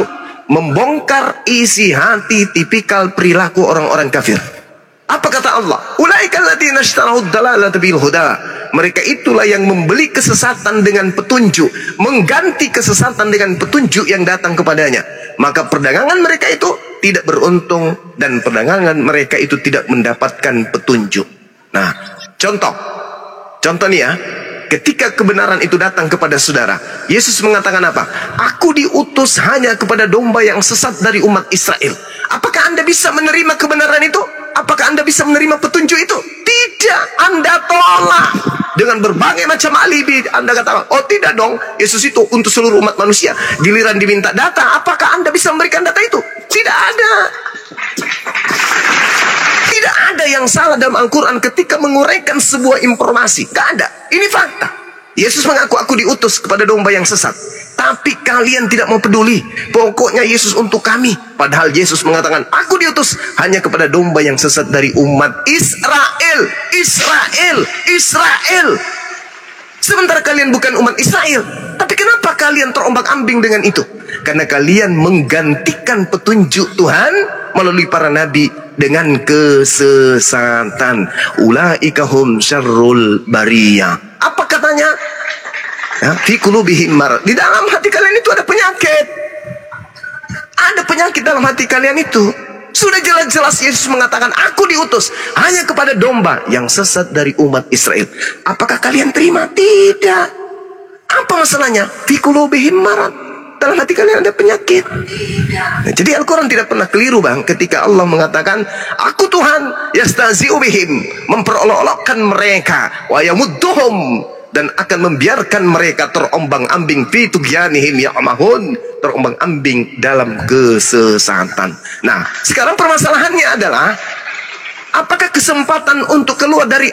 Membongkar isi hati tipikal perilaku orang-orang kafir. Apa kata Allah? Ulaikal ladzina ishtarau ad-dalalata bil huda. Mereka itulah yang membeli kesesatan dengan petunjuk, mengganti kesesatan dengan petunjuk yang datang kepadanya. Maka perdagangan mereka itu tidak beruntung dan perdagangan mereka itu tidak mendapatkan petunjuk. Nah, contoh nih ya, ketika kebenaran itu datang kepada saudara, Yesus mengatakan apa? Aku diutus hanya kepada domba yang sesat dari umat Israel. Apakah Anda bisa menerima kebenaran itu? Apakah Anda bisa menerima petunjuk itu? Tidak, Anda tolak dengan berbagai macam alibi. Anda katakan, oh tidak dong, Yesus itu untuk seluruh umat manusia. Giliran diminta data, apakah Anda bisa memberikan data itu? Tidak ada. Tidak ada yang salah dalam Al-Quran ketika menguraikan sebuah informasi. Tidak ada. Ini fakta. Yesus mengaku, aku diutus kepada domba yang sesat. Tapi kalian tidak mau peduli. Pokoknya Yesus untuk kami. Padahal Yesus mengatakan, aku diutus hanya kepada domba yang sesat dari umat Israel. Israel. Sementara kalian bukan umat Israel. Tapi kenapa kalian terombang-ambing dengan itu? Karena kalian menggantikan petunjuk Tuhan melalui para nabi dengan kesesatan. Ulaika hum syarrul bariyah. Apa katanya? Ya, fi qulubihim marad. Di dalam hati kalian itu ada penyakit. Ada penyakit dalam hati kalian itu. Sudah jelas-jelas Yesus mengatakan, aku diutus hanya kepada domba yang sesat dari umat Israel. Apakah kalian terima? Tidak. Apa masalahnya? Fi qulubihim marad. Dalam hati kalian ada penyakit. Nah, jadi Al-Quran tidak pernah keliru bang, ketika Allah mengatakan, aku Tuhan yastahzi'u bihim, memperolok-olokkan mereka, wa yamudduhum, dan akan membiarkan mereka terombang-ambing fi tughyanihim ya'mahun, terombang-ambing dalam kesesatan. Nah, sekarang permasalahannya adalah, apakah kesempatan untuk keluar dari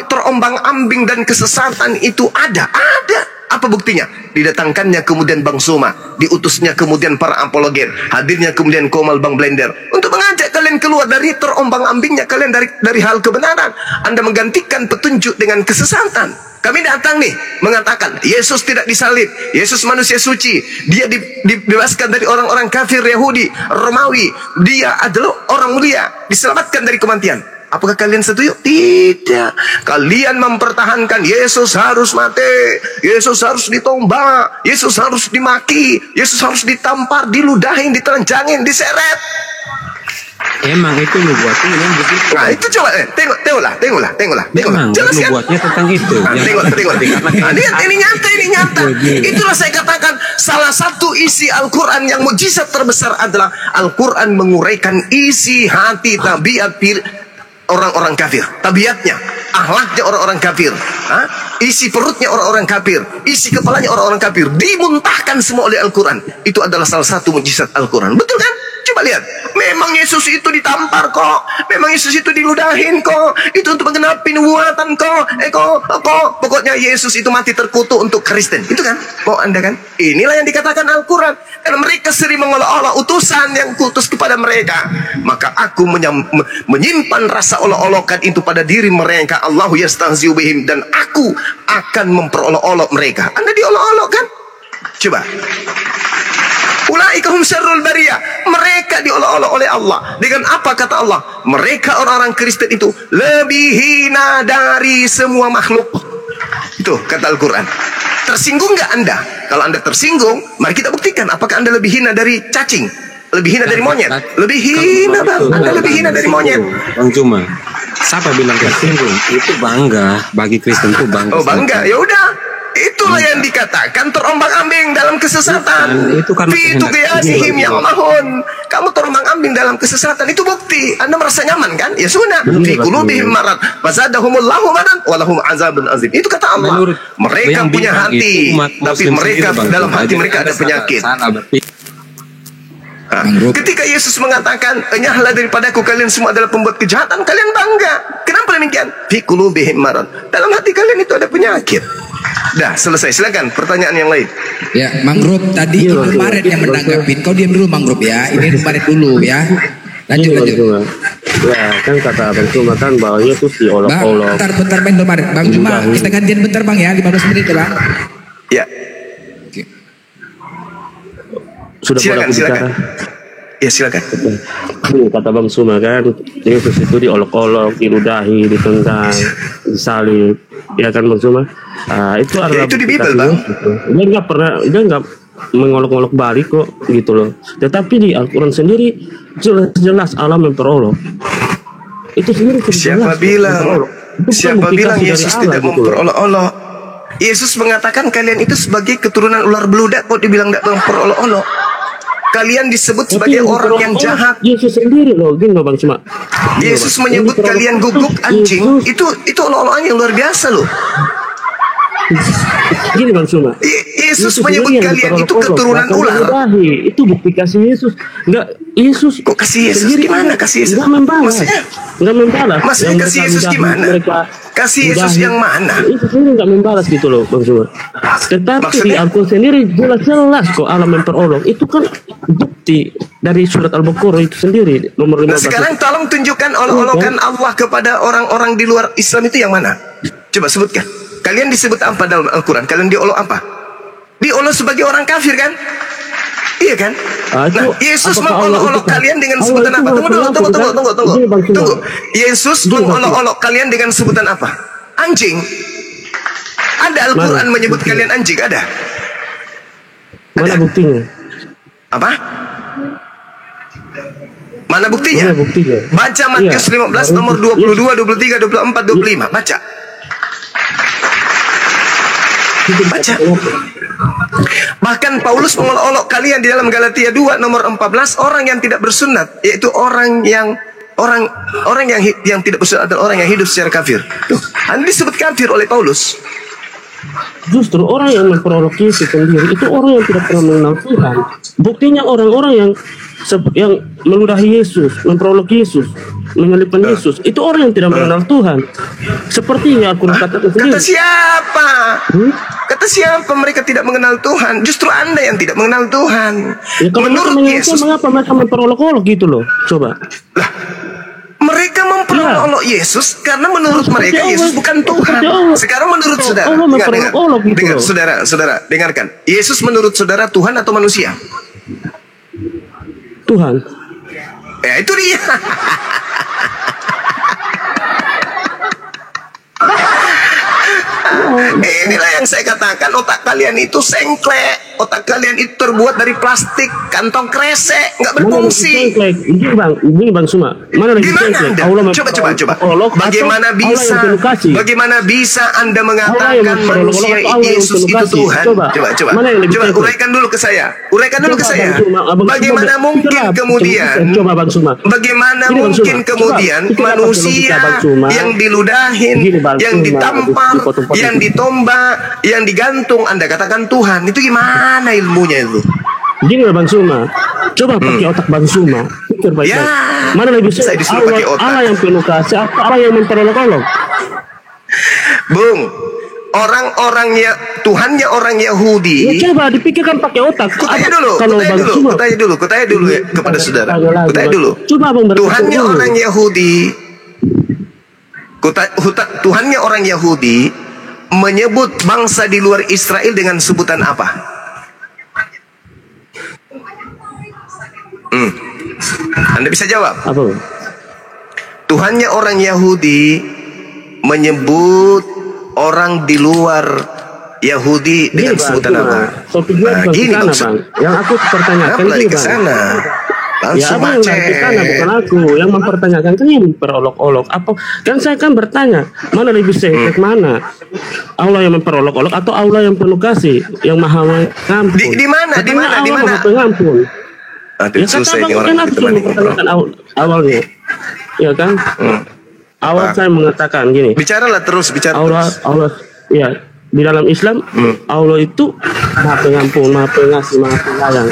terombang-ambing dan kesesatan itu ada? Ada. Apa buktinya? Didatangkannya kemudian Bang Suma, diutusnya kemudian para apologet, hadirnya kemudian Komal Bang Blender untuk mengajak kalian keluar dari terombang-ambingnya kalian dari hal kebenaran. Anda menggantikan petunjuk dengan kesesatan. Kami datang nih mengatakan Yesus tidak disalib, Yesus manusia suci, dia dibebaskan dari orang-orang kafir Yahudi, Romawi, dia adalah orang mulia, diselamatkan dari kematian. Apakah kalian setuju? Tidak. Kalian mempertahankan Yesus harus mati, Yesus harus ditombak, Yesus harus dimaki, Yesus harus ditampar, diludahin, ditelanjangin, diseret. Emang itu nubuatnya memang begitu. Nah itu coba tengoklah. Jelas kan? Nubuatnya tentang itu. Tengok. Ini nyata. Itulah saya katakan salah satu isi Al-Quran yang mukjizat terbesar adalah Al-Quran menguraikan isi hati tabiat orang-orang kafir, tabiatnya, akhlaknya orang-orang kafir, isi perutnya orang-orang kafir, isi kepalanya orang-orang kafir, dimuntahkan semua oleh Al-Quran. Itu adalah salah satu mukjizat Al-Quran. Betul kan? Coba lihat, memang Yesus itu ditampar kok, memang Yesus itu diludahin kok, itu untuk menggenapi nubuatan kok, pokoknya Yesus itu mati terkutuk untuk Kristen, itu kan? Mau Anda kan? Inilah yang dikatakan Al-Quran. Karena mereka sering mengolok-olok utusan yang kutus kepada mereka, maka aku menyimpan rasa olok-olokan itu pada diri mereka. Allahu yastahzi'u bihim, dan aku akan memperolok-olok mereka. Anda diolok-olok kan? Coba. Ulaika hum syarrul bariyah. Mereka diolok-olok oleh Allah. Dengan apa kata Allah? Mereka orang-orang Kristen itu lebih hina dari semua makhluk. Itu kata Al-Quran. Tersinggung nggak Anda? Kalau Anda tersinggung, mari kita buktikan. Apakah Anda lebih hina dari cacing? Lebih hina dari monyet? Lebih hina bang. Anda lebih hina dari monyet. Bang Cuma, siapa bilang tersinggung? Itu bangga. Bagi Kristen itu bangga. Oh bangga, ya udah. Itulah yang dikatakan terombang-ambing dalam kesesatan. Itu kan Fitughyanihim ya'mahun. Kamu terombang-ambing dalam kesesatan, itu bukti. Anda merasa nyaman kan? Ya sudah. Fi qulubihim marad fazadahumullahu marad wa lahum azabun azim. Itu kata Allah. Mereka punya hati, tapi mereka dalam hati mereka ada penyakit. Ketika Yesus mengatakan, enyahlah daripadaku kalian semua adalah pembuat kejahatan, kalian bangga. Kenapa demikian? Fi qulubihim marad. Dalam hati kalian itu ada penyakit. Dah, selesai. Silakan pertanyaan yang lain. Ya, Mangrove tadi Indomaret yang menanggapin. Kau diam dulu Mangrove ya. Ini Indomaret dulu ya. Lanjut. Ya, kan kata Bang Cuma kan bahwa Yesus diolok-olok. Bentar Bang Indomaret. Bang Cuma, kita gantian bentar Bang ya, 15 menit ya Bang. Ya. Sudah silakan. Ya silakan. Kata Bang Suma kan, Yesus itu diolok-olok, diludahi, ditendang, disalib. Ya kan Bang Suma? Itu adalah itu di Bible Bang. Dia nggak mengolok-olok balik kok gitu loh. Tetapi di Al-Quran sendiri jelas Allah memperolok. Itu sendiri siapa bilang? Siapa bilang Yesus tidak memperolok-olok? Yesus mengatakan kalian itu sebagai keturunan ular beludak, kok dibilang tidak memperolok-olok? Kalian disebut sebagai orang yang jahat. Yesus sendiri loh, gini loh Bang Cuma. Yesus menyebut kalian guguk anjing. Itu olok-olokan yang luar biasa loh. Gini Bang Cuma. Yesus menyebut kalian itu keturunan ular. Itu bukti kasih Yesus. Enggak, Yesus. Kok kasih Yesus gimana? Kasih Yesus. Enggak membalas. Maksudnya kasih Yesus gimana? Kasih Yesus yang mana? Yesus sendiri enggak membalas gitu loh Bang Cuma. Tetapi di Al-Quran sendiri jelas kok Allah memperolok. Itu kan bukti dari surat Al-Baqarah itu sendiri nomor 15. Nah, sekarang tolong tunjukkan olok-olokan Allah kepada orang-orang di luar Islam itu yang mana? Coba sebutkan. Kalian disebut apa dalam Al-Quran? Kalian diolok apa? Diolok sebagai orang kafir kan? Iya kan? Nah, Yesus mengolok-olok kalian dengan sebutan apa? Tunggu. Yesus mengolok-olok kalian dengan sebutan apa? Anjing. Ada Al-Quran menyebut kalian anjing? Ada? Mana buktinya? Apa? Mana buktinya? Baca Matius 15 nomor 22, 23, 24, 25. Baca. Bahkan Paulus mengolok-olok kalian di dalam Galatia 2 nomor 14, orang yang tidak bersunat, yaitu orang yang tidak bersunat adalah orang yang hidup secara kafir. Tuh, Anda disebut kafir oleh Paulus. Justru orang yang memperolok Yesus sendiri itu orang yang tidak pernah mengenal Tuhan. Buktinya orang-orang yang meludahi Yesus, memperolok Yesus, menyalibkan Yesus, itu orang yang tidak mengenal Tuhan. Seperti yang Al-Quran katakan sendiri. Kata siapa? Kata siapa mereka tidak mengenal Tuhan? Justru Anda yang tidak mengenal Tuhan. Ya, kalau menurut Yesus, mengapa mereka memperolok-olok gitu loh? Coba. Lah, mereka memperolok Yesus karena menurut mereka Yesus bukan Tuhan. Sekarang menurut saudara, dengar, saudara, dengarkan. Yesus menurut saudara Tuhan atau manusia? Tuhan. Ya itu dia. Inilah yang saya katakan, otak kalian itu sengklek, otak kalian itu terbuat dari plastik, kantong kresek, nggak berfungsi. Ini bang Suma, mana lagi sengklek? Coba. Bagaimana bisa Anda mengatakan manusia Yesus itu Tuhan? Coba uraikan dulu ke saya. Bagaimana mungkin kemudian? Bagaimana mungkin kemudian manusia yang diludahin, yang ditampar, yang ditombak, yang digantung, Anda katakan Tuhan? Itu gimana ilmunya itu? Gini Bang Suma, coba pakai otak Bang Suma, pikir baik-baik. Mana lebih saya disuruh pakai otak? Allah yang penuh kasih, Allah yang memperolok-olok. Bung, Tuhannya orang Yahudi. Ya, coba dipikirkan pakai otak. Kutanya dulu ya kepada saudara. Kutanya dulu. Coba Bang, Tuhannya orang Yahudi. Tuhannya orang Yahudi menyebut bangsa di luar Israel dengan sebutan apa? Anda bisa jawab. Apa? Tuhannya orang Yahudi menyebut orang di luar Yahudi dengan sebutan apa? Gini Bang. Yang aku pertanyakan lari ke sana. Ya apa yang lari ke sana, bukan aku yang mempertanyakan, kan yang memperolok-olok. Apa? Kan saya kan bertanya, mana lebih sehat mana? Allah yang memperolok-olok atau Allah yang penuh kasih, yang maha mengampun? Di mana? Maha pengampun. Ya kan aku cuma mempertanyakan awalnya, ya kan? Awal saya mengatakan gini. Bicara terus. Allah, ya di dalam Islam Allah itu maha pengampun, maha pengasih, maha penyayang.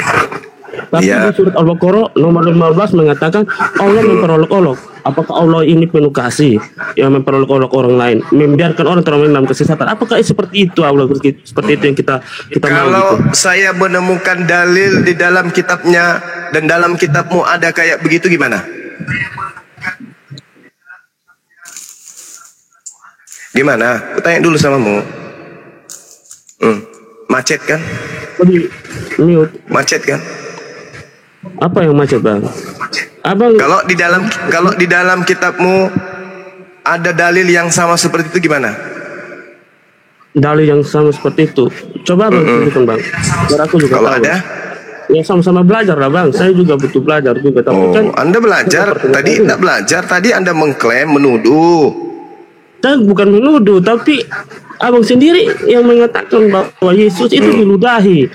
Tapi Iya. di surat Al-Baqarah nomor 15 mengatakan Allah memperolok-olok. Apakah Allah ini penuh kasih yang memperolok-olok orang lain, membiarkan orang terlalu dalam kesesatan? Apakah seperti itu Allah seperti itu yang kita mau Kalau gitu? saya menemukan dalil di dalam kitabnya dan dalam kitabmu ada kayak begitu gimana? Gimana? Aku tanya dulu samamu. Macet kan? Tadi mute. Macet kan? Apa yang macet bang? Abang Kalau di dalam kitabmu ada dalil yang sama seperti itu gimana? dalil yang sama seperti itu. Coba bang tunjukkan bang. Biar aku juga Kalau tahu. ada? Ya sama-sama belajar lah bang. Saya juga butuh belajar juga. Tapi Oh, kan Anda belajar. Tadi tidak belajar. Tadi Anda mengklaim, menuduh. saya bukan menuduh, tapi abang sendiri yang mengatakan bahwa Yesus itu diludahi.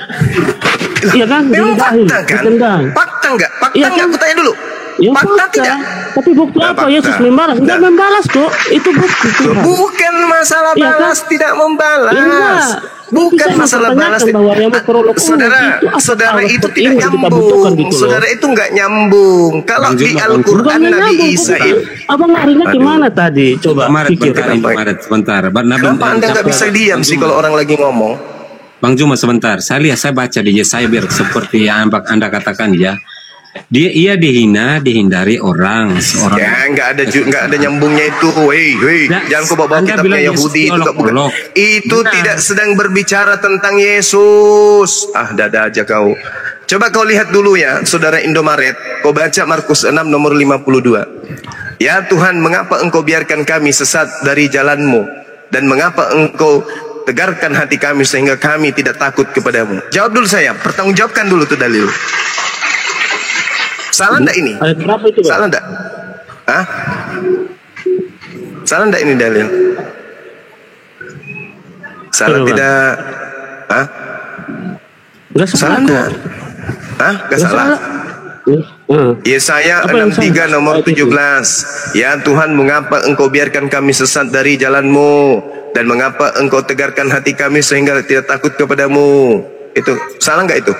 Iya kan? Memang Diludahi, fakta kan? ditendang. Fakta enggak? Fakta Iya enggak? kan? Aku tanya dulu. Ya, Fakta tidak? Tapi bukti Nggak apa? fakta. Yesus membalas? Enggak Nggak. membalas kok. Itu bukti Tuhan. Bukan masalah Iya kan? balas, tidak membalas. Ya, enggak. Bukan Saya masalah balas. mempertanyakan bahwa yang memperolok Saudara, itu apa saudara hal itu seperti tidak ini yang kita butuhkan nyambung. gitu loh. Saudara itu enggak nyambung. Kalau Bang di Juma, Al-Quran Bukan Nabi menyambung, Isa bukan. itu. Abang larinya Aduh. kemana tadi? Coba Maret, pikir. Maret, sebentar. Kenapa Anda nggak bisa diam sih kalau orang lagi ngomong? Bang Juma sebentar. Saya baca di Yesaya biar seperti yang Anda katakan ya. Ia dihina, dihindari orang, seorang. Ya, nggak ada nyambungnya itu. Hei, Nah, jangan kau bawa Anda kitabnya bilang Yesus Yahudi itu nggak bukan. diolok-olok. Itu Benar. tidak sedang berbicara tentang Yesus. Dada aja kau. Coba kau lihat dulu ya, saudara Indomaret. Kau baca Markus 6 nomor 52. Ya Tuhan, mengapa engkau biarkan kami sesat dari jalanmu? Dan mengapa engkau tegarkan hati kami sehingga kami tidak takut kepadamu? Jawab dulu saya, pertanggungjawabkan dulu tuh dalil. Salah enggak ini? Ayat berapa itu bang? Salah enggak? Hah? Salah enggak ini dalil? Salah Coba, tidak? Hah? Enggak salah Salah kok. enggak? Hah? Enggak salah? Yesaya Apa yang 63 salah? nomor Ayat itu. 17. Ya Tuhan, mengapa engkau biarkan kami sesat dari jalanmu, dan mengapa engkau tegarkan hati kami sehingga tidak takut kepadamu? Itu salah enggak itu?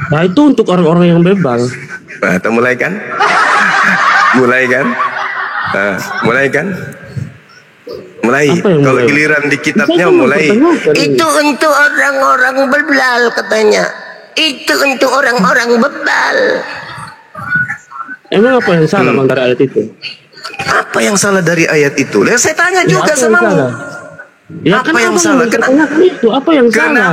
Nah itu untuk orang-orang yang bebal. Nah, kita mulai kan? Mulai kan? Nah, mulai kan? Mulai. Apa yang Kalau mulai? giliran di kitabnya Saya mulai. mempertanyakan ini. Itu untuk orang-orang bebal katanya. Itu untuk orang-orang bebal. Emang apa yang salah bang dari ayat itu? Apa yang salah dari ayat itu? Lihat, saya tanya juga apa yang sama salah? Ya, Apa kan yang abang salah? mempertanyakan itu? Apa yang salah?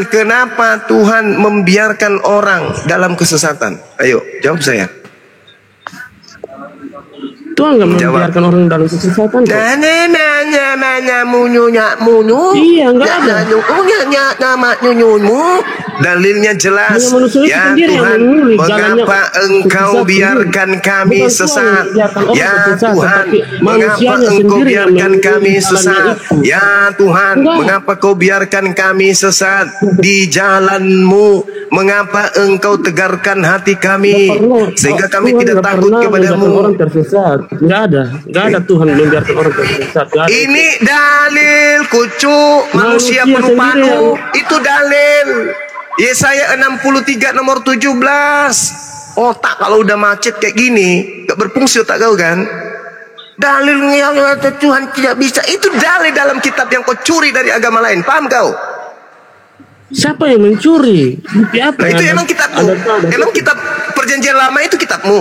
Kenapa Tuhan membiarkan orang dalam kesesatan? Ayo, jawab saya. Tuhan nggak Jawab. membiarkan orang dalam kesesatan kok. Nanya munyu. Iya, nggak ada. Nanya nama nyunyumu. Dalilnya jelas. Hanya manusia itu Ya sendiri yang Tuhan, memilih jalannya mengapa Engkau sesat biarkan sendiri. kami Bukan Tuhan sesat? yang biarkan orang Ya tersesat, Tuhan, tapi mengapa manusianya Engkau sendiri yang biarkan memilih kami jalannya sesat? itu. Ya Tuhan, Enggak. mengapa Kau biarkan kami sesat di jalan-Mu? Mengapa Engkau tegarkan hati kami sehingga kami Tuhan tidak nggak takut pernah membiarkan kepadamu? orang tersesat. Nggak ada Tuhan membiarkan orang tersesat. Nggak ada. Ini dalil kucu manusia Manusia penuh sendiri padu. yang- Itu dalil. Yesaya 63 nomor 17. Otak kalau udah macet kayak gini gak berfungsi otak kau kan? Dalil yang Tuhan tidak bisa. Itu dalil dalam kitab yang kau curi dari agama lain. Paham kau? Siapa yang mencuri? Bukti apa? Nah, itu yang emang kitabmu. ada? Emang kitab perjanjian lama itu kitabmu.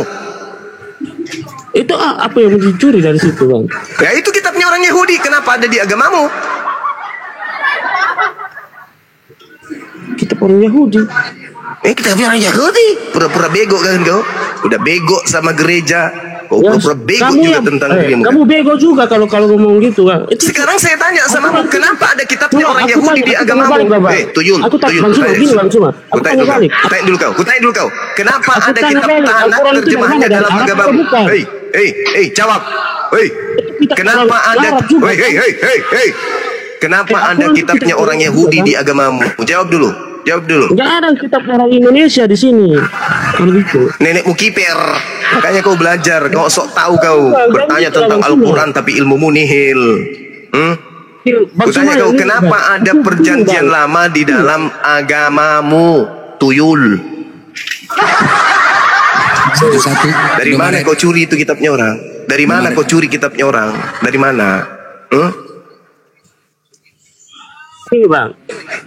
Itu apa yang dicuri dari situ bang? Ya itu kitabnya orang Yahudi. Kenapa ada di agamamu? Kita orang Yahudi. Kitabnya orang Yahudi. Pura-pura bego kan kau? Udah bego sama gereja. Kau Ya, pura-pura bego kamu juga yang- tentang dirimu. kamu bego juga kalau ngomong gitu bang. Itu Sekarang saya tanya sama kamu, kenapa ada kitabnya Cuma, orang aku Yahudi tanya, di aku agamamu? tanya balik, Bang. Tuyul, Aku tak- tuyul. Bang Cuma, gini, Bang Cuma. Aku Kutanya tanya dulu kau. balik. Kutanya dulu kau. Kenapa Aku ada tanya kitab balik, tanah Al-Quran itu terjemahannya dari dalam Arab atau agamamu? bukan? Hei, jawab. Hei, Kita kenapa orang ada? Arab juga. Hei. Kenapa Al-Quran ada itu kitabnya kita orang orang Yahudi juga, di agamamu? Jawab dulu. nggak ada kitab orang Indonesia di sini. Kalau gitu. Nenekmu kiper. Makanya kau belajar. Kau sok tahu kau. Jangan Bertanya gitu, tentang Bang Al-Quran tapi ilmumu nihil. Bang Kutanya Cuma, kau, ini, kenapa Bang. ada Itu perjanjian Bang. lama di dalam agamamu? Tuyul. Satu-satu. Dari mana kau curi itu kitabnya orang? Dari mana kau curi kitabnya orang? Dari mana? Ini bang,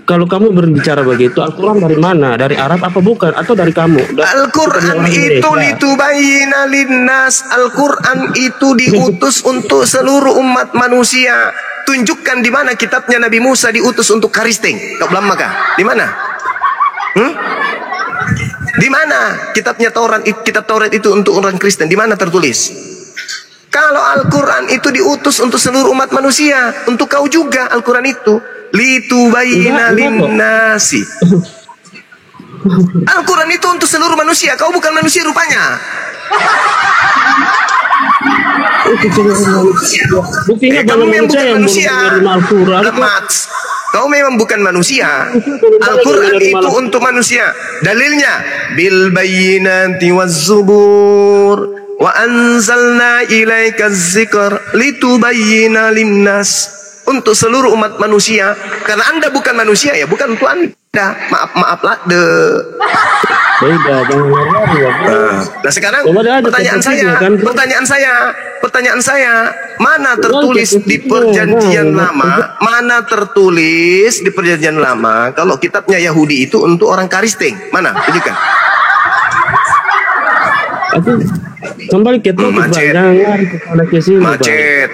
kalau kamu berbicara begitu, Al-Quran dari mana? Dari Arab apa bukan? Atau dari kamu? Al-Quran itu litubayyina linnas. Al-Quran itu diutus untuk seluruh umat manusia. Tunjukkan di mana kitabnya Nabi Musa diutus untuk Karisting. Kau belum maka? Di mana? Di mana kitabnya Taurat? Kitab Taurat itu untuk orang Kristen. Di mana tertulis? Kalau Al-Quran itu diutus untuk seluruh umat manusia, untuk kau juga Al-Quran itu. Litubayyina linnasi. Al-Quran itu untuk seluruh manusia. Kau bukan manusia rupanya. Buktinya kamu memang bukan manusia. Al-Quran. Kau memang bukan manusia. Al-Quran itu untuk manusia. Dalilnya bil bayyinati waz zubur wa anzalna ilaika dzikr litubayyina linnas. Untuk seluruh umat manusia. Karena Anda bukan manusia ya, bukan untuk Anda. Maaf lah Nah sekarang pertanyaan saya, mana tertulis di perjanjian lama? Mana tertulis di perjanjian lama kalau kitabnya Yahudi itu untuk orang Karisting? Mana? Tunjukkan. Kembali ke topik,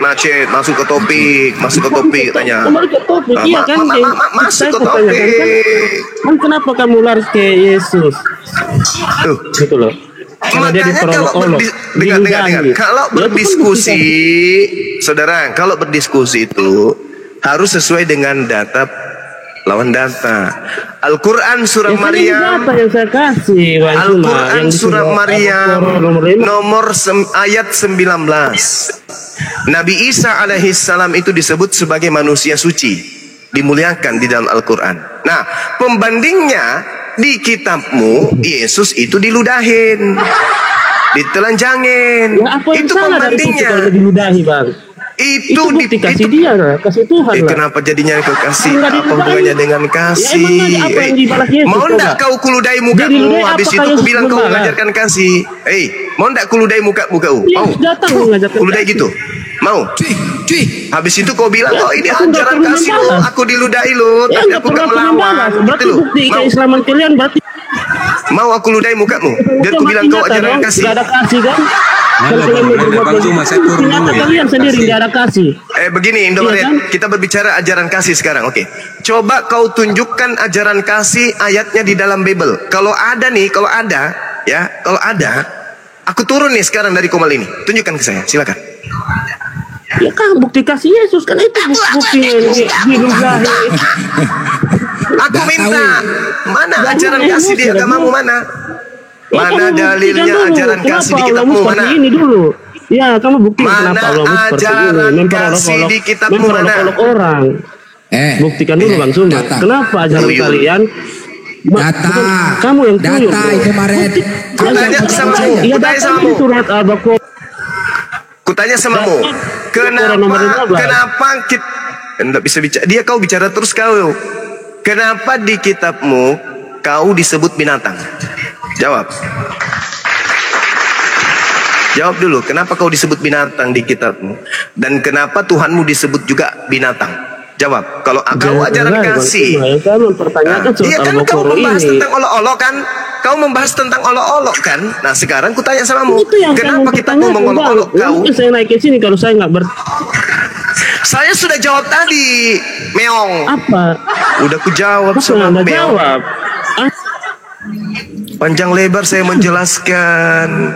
macet, masuk ke topik, tanya. Kembali ke topik, iya kan? Masuk ke topik. Kan kenapa kamu lari ke Yesus? Gitu loh. Makanya kalau berdiskusi, saudara, kalau berdiskusi itu harus sesuai dengan data lawan data. Al-Quran surah Maryam. Al-Quran surah Maryam nomor ayat 19. Nabi Isa alaihissalam itu disebut sebagai manusia suci, dimuliakan di dalam Al-Quran. Nah, pembandingnya di kitabmu Yesus itu diludahin, ditelanjangin. Ya, itu pembandingnya. Itu dikasih dia lah, kasih Tuhan lah. Kenapa jadinya kekasih? Apa hubungannya dengan kasih? Mau ndak kau kuludai mukamu? Habis itu aku bilang kau mengajarkan kasih. Mau ndak kuludai mukamu kau? Mau? Kuludai gitu? Mau? Habis itu kau bilang, oh ini ajaran kasih lo, aku diludai lo, tapi aku gak melawan. Berarti bukti keislaman kalian berarti. Mau aku ludai mukamu? Biar aku bilang kau ajaran kasih. Gak ada kasih kan? Kalian sendiri gak ada kasih. Begini Indomaret, kita berbicara ajaran kasih sekarang. Oke. Coba kau tunjukkan ajaran kasih ayatnya di dalam Bible. Kalau ada, kalau ada, aku turun nih sekarang dari komal ini. Tunjukkan ke saya, silakan. Ya kan bukti kasih Yesus kan itu buktinya. Aku minta, mana ajaran kasih di agamamu mana? Mana dalilnya ajaran kasih di kitabmu mana? Ini dulu. Ya, kamu buktikan kenapa Allah ajaran kasih di kitabmu mana? Orang. Buktikan dulu Bang Suma. Kenapa ajaran kalian? Data. Kamu yang data itu Maret. Kutanya samamu. Kenapa kita enggak bisa bicara? Kau bicara terus kau. Kenapa di kitabmu kau disebut binatang? Jawab. Jawab dulu, kenapa kau disebut binatang di kitabmu? Dan kenapa Tuhanmu disebut juga binatang? Jawab. Kalau kau ajaran kasih, iya kan kau membahas tentang olok-olok kan? Kau membahas tentang olok-olok kan? Nah sekarang ku tanya samamu, kenapa kita ngomong olok-olok kau? Saya naik ke sini kalau saya nggak Saya sudah jawab tadi, meong. Apa? Udah ku jawab sama meong. Panjang lebar saya menjelaskan.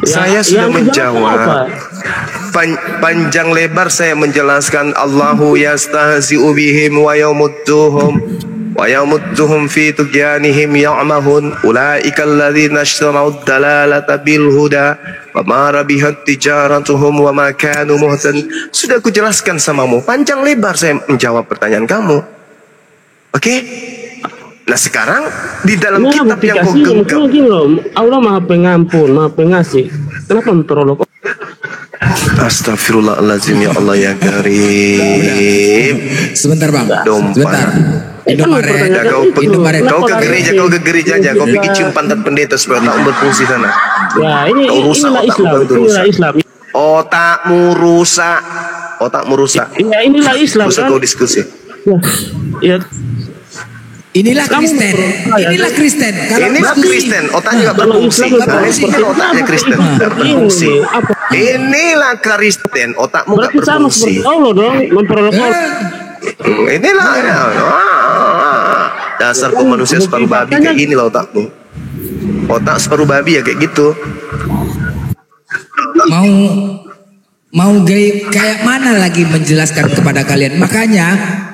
Saya sudah menjawab. Panjang lebar saya menjelaskan. Allahu yastahzi'u bihim wa yamudduhum fi tughyanihim ya'mahun. Ulaika alladhina ishtarau ad-dalalata bil huda wa ma rabihat tijaratuhum wa ma kanu muhtadin. Sudah aku jelaskan samamu. Panjang lebar saya menjawab pertanyaan kamu. Oke? Nah sekarang di dalam kitab yang kau genggam, Allah Maha Pengampun, Maha Pengasih. Kenapa memperolok? Astagfirullahaladzim ya Allah ya Karim. Sebentar Bang. Sebentar. Indomaret. Ya, kau ke gereja aja, kau pikir cium pantat pendeta supaya otakmu berfungsi sana. Ya, Kau rusak inilah Islam. Otakmu rusak. Ya, inilah Islam Usah kan. kau diskusi. Ya, Inilah Kristen. Inilah Kristen. Kalau Inilah diskusi- Kristen, otaknya nggak kalau berfungsi. Islam Nah, ini kan otaknya Kristen nggak berfungsi. Apa? Inilah Kristen, otakmu nggak Berarti sama berfungsi. seperti Allah dong, memperoleh Allah. Inilah ya. Dasar kau manusia separuh babi kayak gini lah otakmu. Otak separuh babi ya kayak gitu. mau kayak mana lagi menjelaskan kepada kalian. Makanya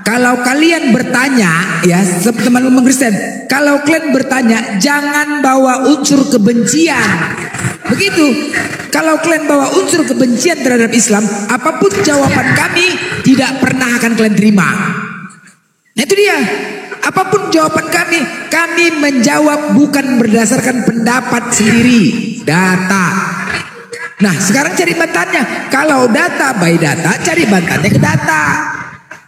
kalau kalian bertanya ya teman-teman Kristen, kalau kalian bertanya jangan bawa unsur kebencian. Begitu. Kalau kalian bawa unsur kebencian terhadap Islam, apapun jawaban kami tidak pernah akan kalian terima. Nah, itu dia. Apapun jawaban kami menjawab bukan berdasarkan pendapat sendiri, data. Nah, sekarang cari bantahannya. Kalau data by data, cari bantahannya ke data.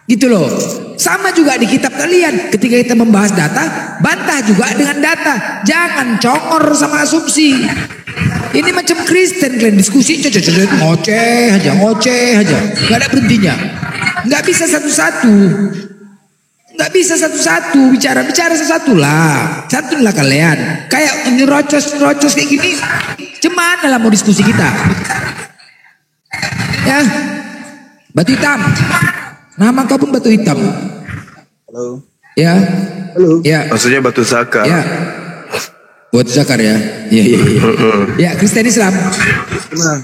Gitu loh. Sama juga di kitab kalian. Ketika kita membahas data, bantah juga dengan data. Jangan congor sama asumsi. Ini macam Kristen kalian diskusi ngoceh aja. Gak ada berhentinya. Gak bisa satu-satu. Bicara satu-satu lah. Satulah kalian. Kayak nyerocos kayak gini. Gimana lah mau diskusi kita? Ya. Batu hitam. Nama kau pun batu hitam. Halo. Ya. Halo. Ya. Maksudnya batu zakar. Ya. Buat zakar ya. Iya. Ya, Kristen Islam. Gimana?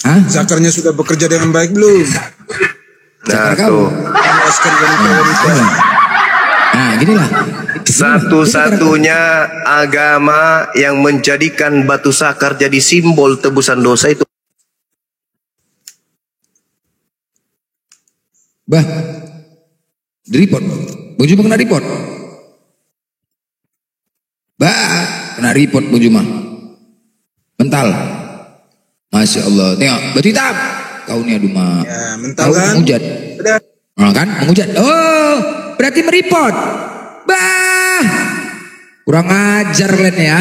Hah? Zakarnya sudah bekerja dengan baik belum? Nah, Zakar tuh. Memuaskan wanita-wanita. Nah, ginilah. Satu-satunya agama yang menjadikan batu zakar jadi simbol tebusan dosa itu. Bah. Di report. Bung Juma kena report. Bah, kena report Bung Juma. Mental. Masya Allah. Tengok, batu hitam. Kau nih aduh mah. Ya, mental Kau kan? menghujat. Udah. Nah, kan? Menghujat. Oh, berarti mereport. Bah. Kurang ajar kalian ya.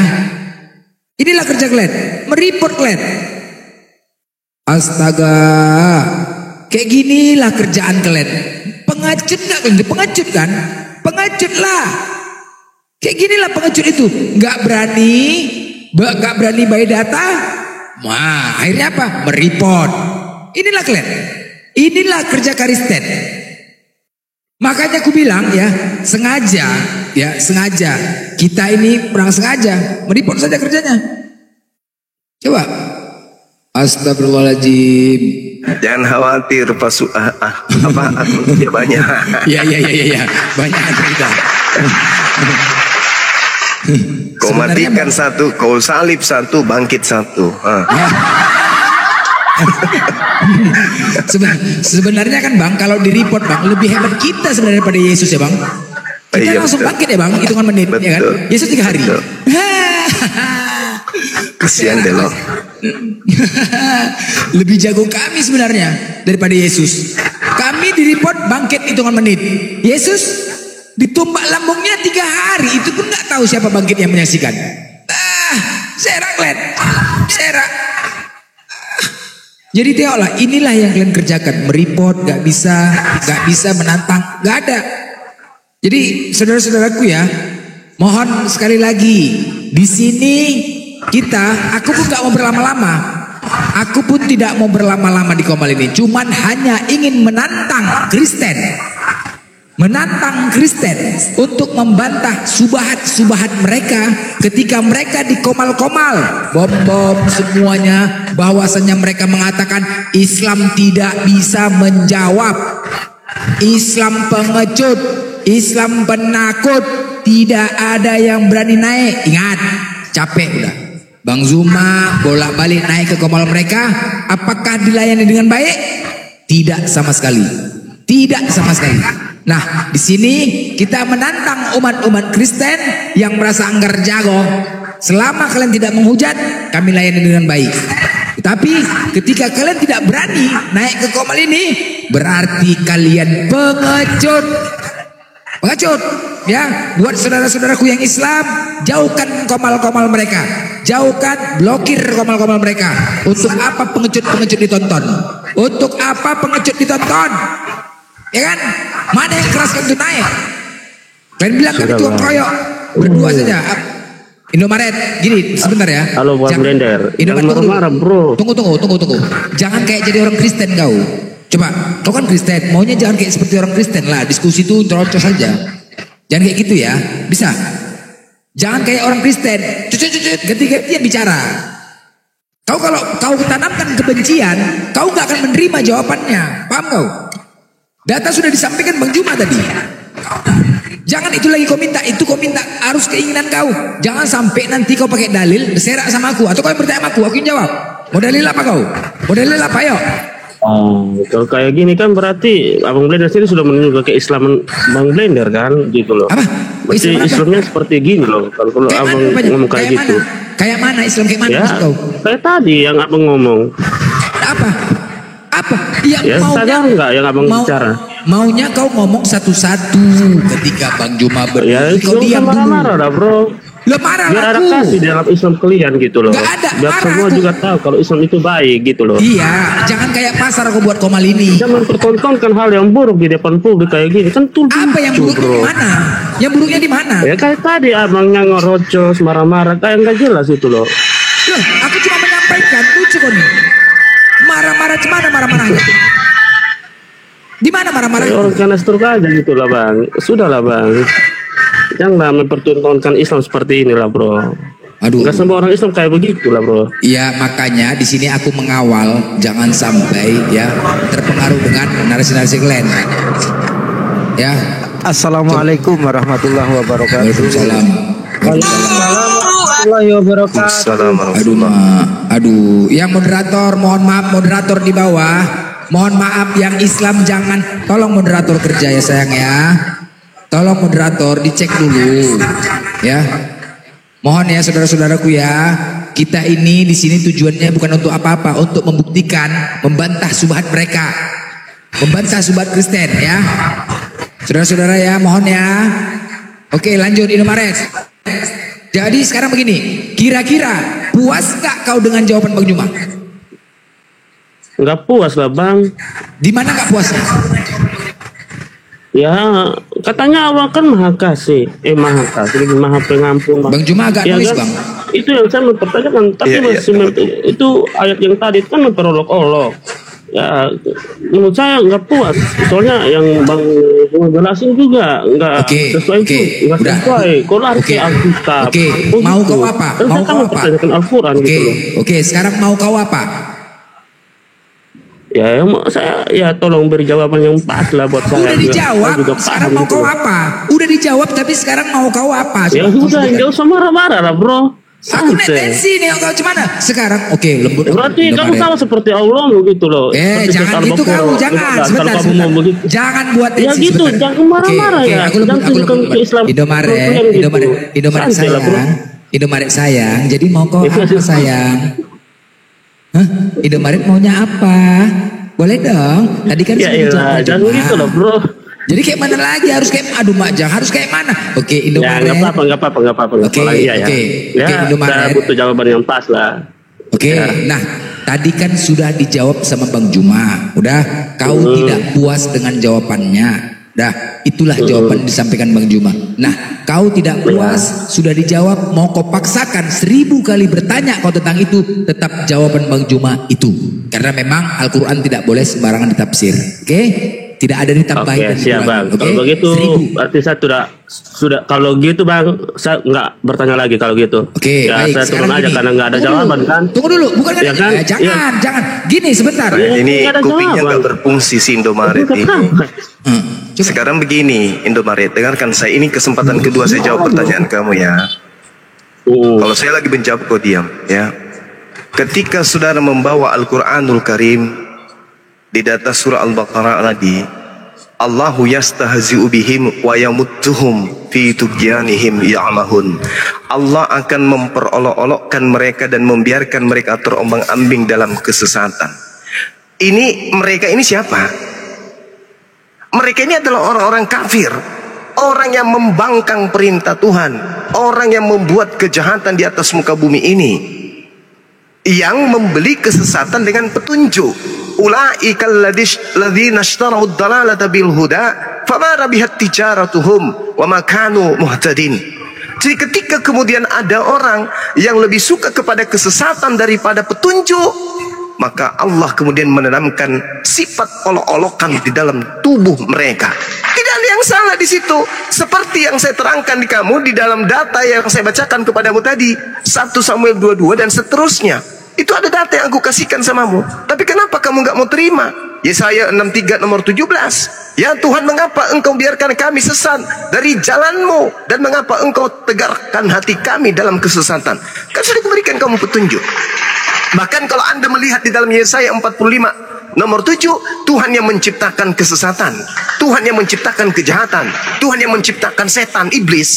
Inilah kerja kalian. Mereport kalian. Astaga. Kayak ginilah kerjaan kalian. Pengecut gak kalian? Pengecut kan? Pengecut lah. Kayak ginilah pengecut itu. Gak berani by data. Wah, akhirnya apa? Mereport. Inilah kalian. Inilah kerja Kristen. Makanya aku bilang ya, sengaja kita ini kurang sengaja mereport saja kerjanya. Coba. Astagfirullahaladzim. Jangan khawatir aku banyak. Ya. Banyak cerita. Kau matikan satu, kau salib satu, bangkit satu. Sebenarnya kan Bang, kalau di report Bang, lebih hebat kita sebenarnya daripada Yesus ya Bang. Kita Iya, langsung betul. bangkit ya Bang, hitungan menit ya kan. Betul. Yesus 3 hari. Betul. Kesian deh lo. Lebih jago kami sebenarnya daripada Yesus. Kami di report bangkit hitungan menit. Yesus ditumbak lambungnya 3 hari, itu pun nggak tahu siapa bangkit yang menyaksikan. Serak Glenn, serak. Jadi tengoklah, inilah yang kalian kerjakan, mereport, gak bisa menantang, gak ada. Jadi saudara-saudaraku ya, mohon sekali lagi di sini aku pun gak mau berlama-lama, aku pun tidak mau berlama-lama di Komal ini, cuman hanya ingin menantang Kristen untuk membantah subahat-subahat mereka ketika mereka di Komal-Komal bom semuanya, bahwasanya mereka mengatakan Islam tidak bisa menjawab, Islam pengecut, Islam penakut, tidak ada yang berani naik. Ingat, capek udah Bang Zuma bolak-balik naik ke Komal mereka, apakah dilayani dengan baik? Tidak sama sekali. Nah, di sini kita menantang umat-umat Kristen yang merasa anggar jago. Selama kalian tidak menghujat, kami layani dengan baik. Tetapi ketika kalian tidak berani naik ke Komal ini, berarti kalian pengecut. Pengecut, ya, buat saudara-saudaraku yang Islam, jauhkan komal-komal mereka, jauhkan, blokir komal-komal mereka. Untuk apa pengecut-pengecut ditonton? Untuk apa pengecut ditonton? Ya kan? Mana yang keraskan itu naik? Kalian bilang kan itu kroyok, berdua saja. Indomaret, gini sebentar ya. Halo Bang Blender. Indomaret, marah bro. Tunggu. Jangan kayak jadi orang Kristen kau. Coba, kau kan Kristen, maunya jangan kayak seperti orang Kristen lah. Diskusi itu terocos saja. Jangan kayak gitu ya, bisa. Jangan kayak orang Kristen, ketika dia bicara. Kau kalau kau tanamkan kebencian, kau gak akan menerima jawabannya. Paham kau? Data sudah disampaikan Bang Juma tadi. Jangan itu lagi kau minta, itu kau minta harus keinginan kau. Jangan sampai nanti kau pakai dalil berserak sama aku, atau kau yang bertanya sama aku yang jawab. Mau dalil apa kau? Mau dalil apa yuk? Kalau kayak gini kan berarti Abang Blender sendiri sudah menunjuk keislaman Bang Blender kan, gitu loh. Apa? Berarti Islamnya seperti gini loh. Kalau Abang ngomong kayak gitu. Kayak mana Islam kayak mana Ya, maksud kau? kayak tadi yang Abang ngomong. Apa? Yang Ya sadar nggak yang Abang bicara? Maunya kau ngomong satu-satu ketika Bang Juma Ya kau itu diam dulu. marah-marah dah bro. Lo marah Biar ada aku. kasih dalam Islam kalian gitu loh. Gak ada, Biar marah semua aku. juga tahu kalau Islam itu baik gitu loh. Iya, jangan kayak pasar aku buat komal ini. Jangan pertontonkan hal yang buruk di depan publik kayak gini kan tuh. Apa yang buruknya di mana? Yang buruknya di mana? Ya kayak tadi abangnya ngerocos, marah-marah kayak nggak jelas itu loh. Loh, aku cuma menyampaikan lucu kok nih. Marah-marah cemana marah-marahnya? Di mana marah-marah? Kayak orang kena stroke aja gitu lah bang. Sudahlah bang. Janganlah mempertontonkan Islam seperti inilah bro. Aduh. Gak semua orang Islam kayak begitu lah bro. Iya makanya di sini aku mengawal jangan sampai ya terpengaruh dengan narasi-narasi kalian. Ya. Assalamualaikum warahmatullahi wabarakatuh. Waalaikumsalam. Warahmatullahi wabarakatuh. Aduh, yang moderator, mohon maaf moderator di bawah. Mohon maaf yang Islam jangan, tolong moderator kerja ya sayang ya. Tolong moderator dicek dulu ya. Mohon ya saudara-saudaraku ya. Kita ini di sini tujuannya bukan untuk apa-apa, untuk membuktikan, membantah subhat mereka. Membantah subhat Kristen ya. Saudara-saudara ya, mohon ya. Oke, lanjut Indomaret. Jadi sekarang begini, kira-kira puas gak kau dengan jawaban Bang Juma? Nggak puas lah bang. Di mana nggak puasnya? Ya katanya Allah kan maha kasih, maha pengampun. Bang Juma agak ya, nulis kan? bang. Itu yang saya mempertanyakan, tapi itu ayat yang tadi kan memperolok-olok. Ya menurut saya nggak puas, soalnya yang bang jelasin juga nggak sesuai itu, nggak sesuai. Kalau arti Alkitab. Mau kau apa? Mau kau apa? Al-Quran gitu loh. Oke, sekarang mau kau apa? Ya, saya ya tolong beri jawaban yang pas lah buat saya. Udah dijawab. Sekarang mau kau apa? Udah dijawab tapi sekarang mau kau apa? Ya sudah, nggak usah marah-marah lah bro. Aku naik tensi nih kau gimana? Sekarang oke lembut. Berarti kamu sama seperti Allah begitu loh. Jangan gitu kau, jangan sebentar. Jangan buat tensi. Ya gitu, jangan marah-marah ya. Aku lembut. Indomaret sayang. Jadi mau kau apa sayang? Hah? Indomaret maunya apa? Boleh dong. Tadi kan ya jangan gitu loh bro. Jadi kayak mana lagi? Harus kayak harus kayak mana? Oke, Indomaret. Ya nggak apa-apa. Oke, Indomaret. Saya butuh jawaban yang pas lah. Oke, nah tadi kan sudah dijawab sama Bang Juma. Udah, kau tidak puas dengan jawabannya. Dah, itulah jawaban disampaikan Bang Juma. Nah, kau tidak puas, sudah dijawab, mau kau paksakan 1000 kali bertanya kau tentang itu, tetap jawaban Bang Juma itu. Karena memang Al-Quran tidak boleh sembarangan ditafsir. Oke? Tidak ada ditambahin. Oke, siap Bang. Kalau begitu, berarti saya sudah kalau gitu Bang, saya nggak bertanya lagi kalau gitu. Oke, ya, baik. Saya turun aja karena nggak ada jawaban kan. Tunggu dulu, bukan ya, kan? Jangan. Gini sebentar. Ini kupingnya nggak berfungsi si Indomaret ini. Sekarang begini Indomaret, dengarkan saya, ini kesempatan kedua saya jawab pertanyaan kamu ya. Kalau saya lagi menjawab kau diam ya. Ketika saudara membawa Al-Quranul Karim di data surah Al-Baqarah tadi, Allahu yastahzi'u bihim wa yamuttuhum fi tughyanihim ya'mahun. Allah akan memperolok-olokkan mereka dan membiarkan mereka terombang-ambing dalam kesesatan. Mereka ini siapa? Mereka ini adalah orang-orang kafir orang yang membangkang perintah Tuhan, orang yang membuat kejahatan di atas muka bumi ini, yang membeli kesesatan dengan petunjuk. Ulaikal ladzina ishtaraw ad-dalalata bil huda fama rabihat tijaratuhum wa ma kanu muhtadin. Jadi ketika kemudian ada orang yang lebih suka kepada kesesatan daripada petunjuk, maka Allah kemudian menanamkan sifat olok-olokan di dalam tubuh mereka. Tidak ada yang salah di situ. Seperti yang saya terangkan di kamu di dalam data yang saya bacakan kepadamu tadi, 1 Samuel 22 dan seterusnya. Itu ada data yang aku kasihkan samamu. Tapi kenapa kamu nggak mau terima? Yesaya 63 nomor 17. Ya Tuhan, mengapa engkau biarkan kami sesat dari jalanmu, dan mengapa engkau tegarkan hati kami dalam kesesatan? Kan sudah kuberikan kamu petunjuk. Bahkan kalau Anda melihat di dalam Yesaya 45 nomor 7, Tuhan yang menciptakan kesesatan, Tuhan yang menciptakan kejahatan, Tuhan yang menciptakan setan, iblis.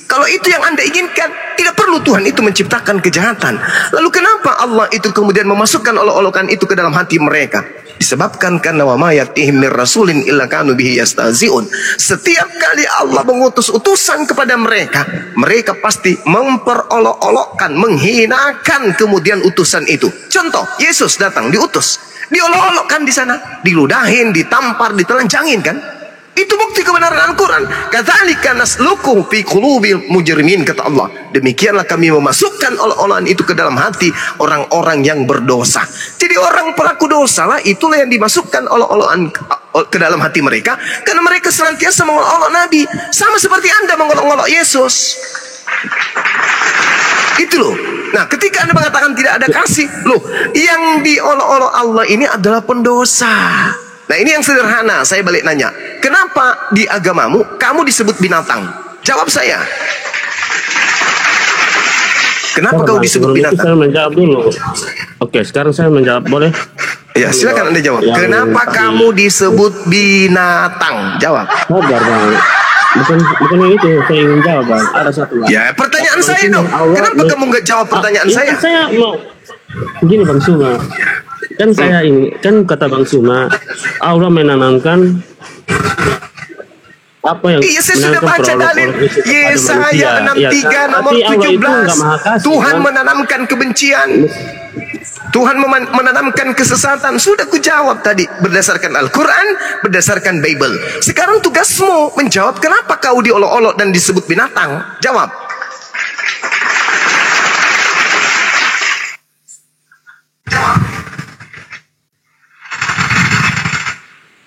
Kalau itu yang Anda inginkan, tidak perlu Tuhan itu menciptakan kejahatan. Lalu kenapa Allah itu kemudian memasukkan olok-olokan itu ke dalam hati mereka? Disebabkan karena wa ma yatihim mir rasulin illa kanu bihi yastahzi'un. Setiap kali Allah mengutus utusan kepada mereka, mereka pasti memperolok-olokkan, menghinakan kemudian utusan itu. Contoh, Yesus datang diutus, diolok-olokkan di sana, diludahin, ditampar, ditelanjangin kan? Itu bukti kebenaran Al-Quran. Kadzalika nasluku fi qulubil mujrimin, kata Allah. Demikianlah kami memasukkan olok-olokan itu ke dalam hati orang-orang yang berdosa. Jadi orang pelaku dosa lah itulah yang dimasukkan olok-olokan ke dalam hati mereka, karena mereka senantiasa mengolok-olok Nabi, sama seperti Anda mengolok-olok Yesus. Itu loh. Nah, ketika Anda mengatakan tidak ada kasih, loh, yang diolok-olok Allah ini adalah pendosa. Nah, ini yang sederhana. Saya balik nanya, kenapa di agamamu kamu disebut binatang? Jawab saya. Kenapa kau disebut binatang? Saya menjawab dulu. Oke, sekarang saya menjawab, boleh? Ya, silakan Anda jawab. Kenapa kamu disebut binatang? Jawab. Sabar, Bang. Bukan yang itu saya ingin jawab, Bang. Ada satu lagi. Ya, pertanyaan saya dong. Kenapa kamu nggak jawab pertanyaan saya? Saya mau begini, Bang Suma. Kan saya ini, kan kata Bang Suma, Allah menanamkan apa yang iya, saya sudah baca dalil Yesaya 63 nomor 17. Tuhan menanamkan kebencian, Tuhan menanamkan kesesatan. Sudah kujawab tadi berdasarkan Al-Quran, berdasarkan Bible. Sekarang tugasmu menjawab kenapa kau diolok-olok dan disebut binatang. Jawab.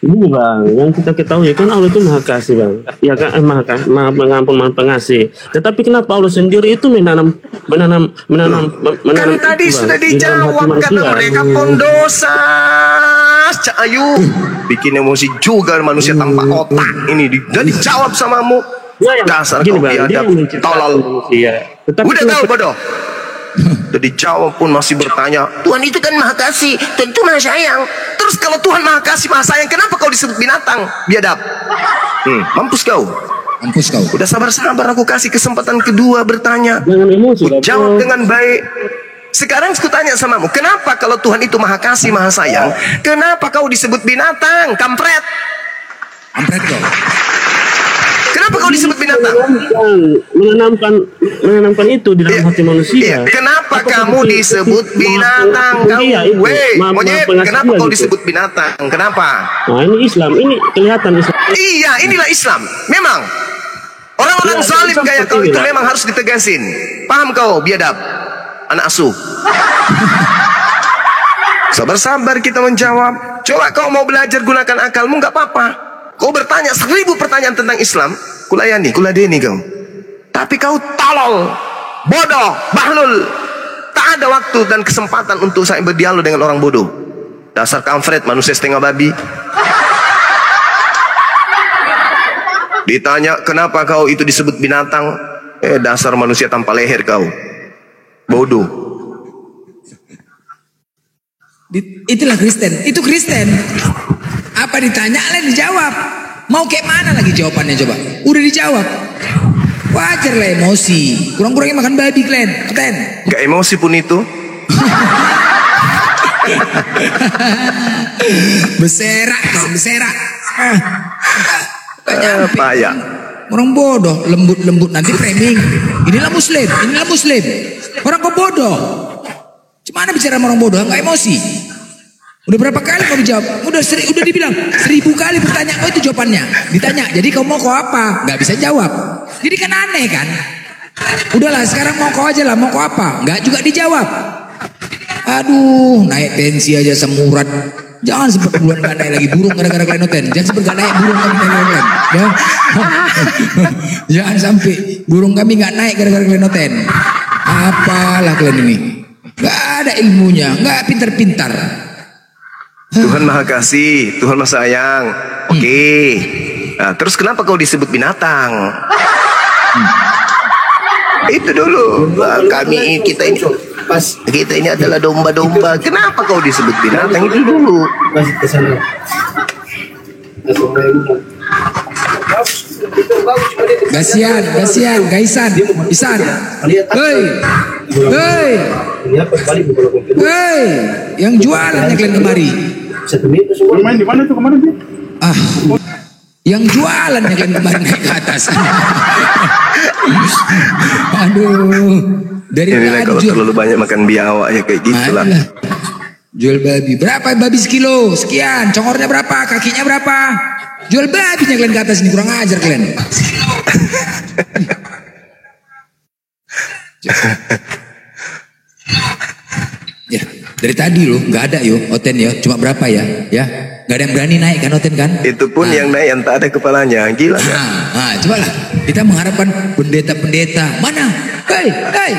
Ini Bang, yang kita ketahui kan Allah itu maha kasih, Bang. Ya kan, maha pengampun, maha pengasih. Tetapi kenapa Allah sendiri itu menanam kan tadi itu, sudah Bang, dijawab karena mereka pendosa. Cak Ayu bikin emosi juga manusia tanpa otak ini. Dan dijawab samamu. Ya, dasar gini, kau Bang, biadab, tolol. Udah tahu bodoh. Jadi jawab pun masih bertanya, Tuhan itu kan maha kasih, Tuhan itu maha sayang. terus kalau Tuhan maha kasih maha sayang, kenapa kau disebut binatang? Biadab. Mampus kau. Mampus kau. Udah sabar-sabar, aku kasih kesempatan kedua bertanya. Jangan emosi, Bang. Jawab dengan baik. Sekarang aku tanya samamu, kenapa kalau Tuhan itu maha kasih maha sayang, kenapa kau disebut binatang? Kampret. Kampret kau. Kenapa kau disebut binatang? Menanamkan itu di dalam hati manusia. Kenapa kamu disebut binatang? Weh, monyet, kenapa kau disebut binatang? Kenapa? Nah, ini Islam, ini kelihatan Islam. Iya, inilah Islam. Memang orang-orang zalim kayak kau itu memang harus ditegasin. Paham kau, biadab, anak asuh? Sabar-sabar kita menjawab. Coba kau mau belajar gunakan akalmu, nggak apa-apa. Kau bertanya 1000 pertanyaan tentang Islam, kulayani, kuladeni kau. Tapi kau tolol, bodoh, bahlul. Tak ada waktu dan kesempatan untuk saya berdialog dengan orang bodoh. Dasar kampret, manusia setengah babi. Ditanya kenapa kau itu disebut binatang, dasar manusia tanpa leher kau, bodoh. Itulah Kristen, itu Kristen. Apa ditanya, lain dijawab. Mau kayak mana lagi jawabannya coba? Udah dijawab. Wajar lah emosi. Kurang-kurangnya makan babi, Glenn. Gak emosi pun itu. Beserak. Payah. Orang bodoh, lembut-lembut nanti framing. Inilah muslim. Orang kok bodoh. Gimana bicara sama orang bodoh? Enggak emosi. Udah berapa kali kau dijawab? Udah dibilang 1000 kali bertanya. Oh itu jawabannya. Ditanya. Jadi kau mau kau apa? Enggak bisa jawab. Jadi kan aneh kan? Udahlah sekarang mau kau aja lah. Mau kau apa? Enggak juga dijawab. Aduh, naik tensi aja semurat. Jangan sempat bulan gak naik lagi burung gara-gara klenoten. Jangan sempat gak naik burung kami klenoten. Ya. Jangan sampai burung kami gak naik gara-gara klenoten. Apalah kalian ini? Gak ada ilmunya, gak pintar-pintar. Tuhan Maha Kasih, Tuhan Maha Sayang. Oke. Nah, terus kenapa kau disebut binatang? Itu dulu. Kita ini adalah domba-domba. Kenapa kau disebut binatang? Itu dulu. Gasian, Isan. Hei, yang jualannya kalian kemari. Main di mana tuh kemarin sih? Yang jualannya kalian kemarin naik ke atas. Aduh. Dari inilah kalau terlalu banyak makan biawak ya kayak gitulah. Jual babi. Berapa babi sekilo? Sekian. Congornya berapa? Kakinya berapa? Jual babinya kalian ke atas ini. Kurang ajar kalian. Ya, dari tadi loh nggak ada yo Oten ya. Cuma berapa ya? Ya, nggak ada yang berani naik kan Oten kan? Itu pun yang naik yang tak ada kepalanya. Gila. Cobalah kita mengharapkan pendeta-pendeta. Mana? Hei,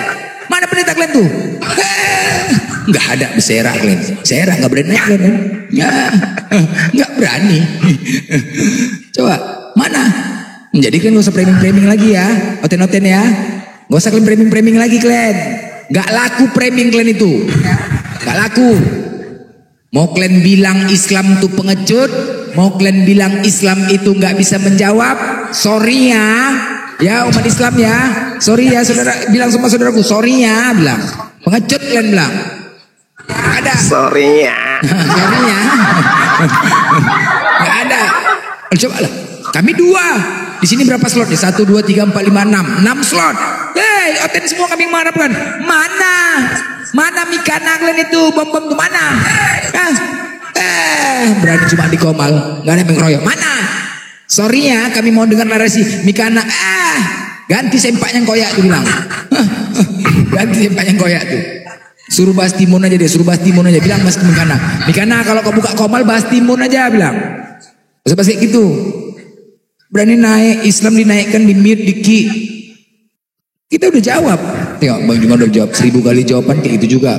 mana pendeta kalian tuh? Nggak ada berserak kalian. Serak nggak berani naik kalian. Nggak berani. Coba mana? Jadi kalian nggak usah framing-framing lagi ya, Oten-Oten ya. Nggak usah kalian framing-framing lagi kalian. Nggak laku framing kalian itu. Nggak laku. Mau kalian bilang Islam itu pengecut, mau kalian bilang Islam itu nggak bisa menjawab, sorry ya umat Islam ya, sorry ya saudara, bilang sama saudaraku, sorry ya, bilang pengecut kalian bilang, ada, sorry ya, nggak ada, coba lah, kami 2, di sini berapa slotnya? 1, 2, 3, 4, 5, 6 slot. Hei, Oten semua kami mengharapkan. Mana Mikana kalian itu, bom-bom tuh mana? Berani cuma di Komal, nggak ada yang ngeroyok. Mana? Sorry ya, kami mau dengar narasi Mikana. Ganti sempaknya yang koyak tuh bilang. Ganti sempaknya yang koyak tuh. Suruh bahas timun aja deh, bilang mas Mikana. Mikana kalau kau buka Komal bahas timun aja bilang. Usah bahas kayak gitu. Berani naik, Islam dinaikkan, di mute, di ki. Kita udah jawab. Tengok Bang Juma udah jawab 1000 kali jawaban kayak gitu juga.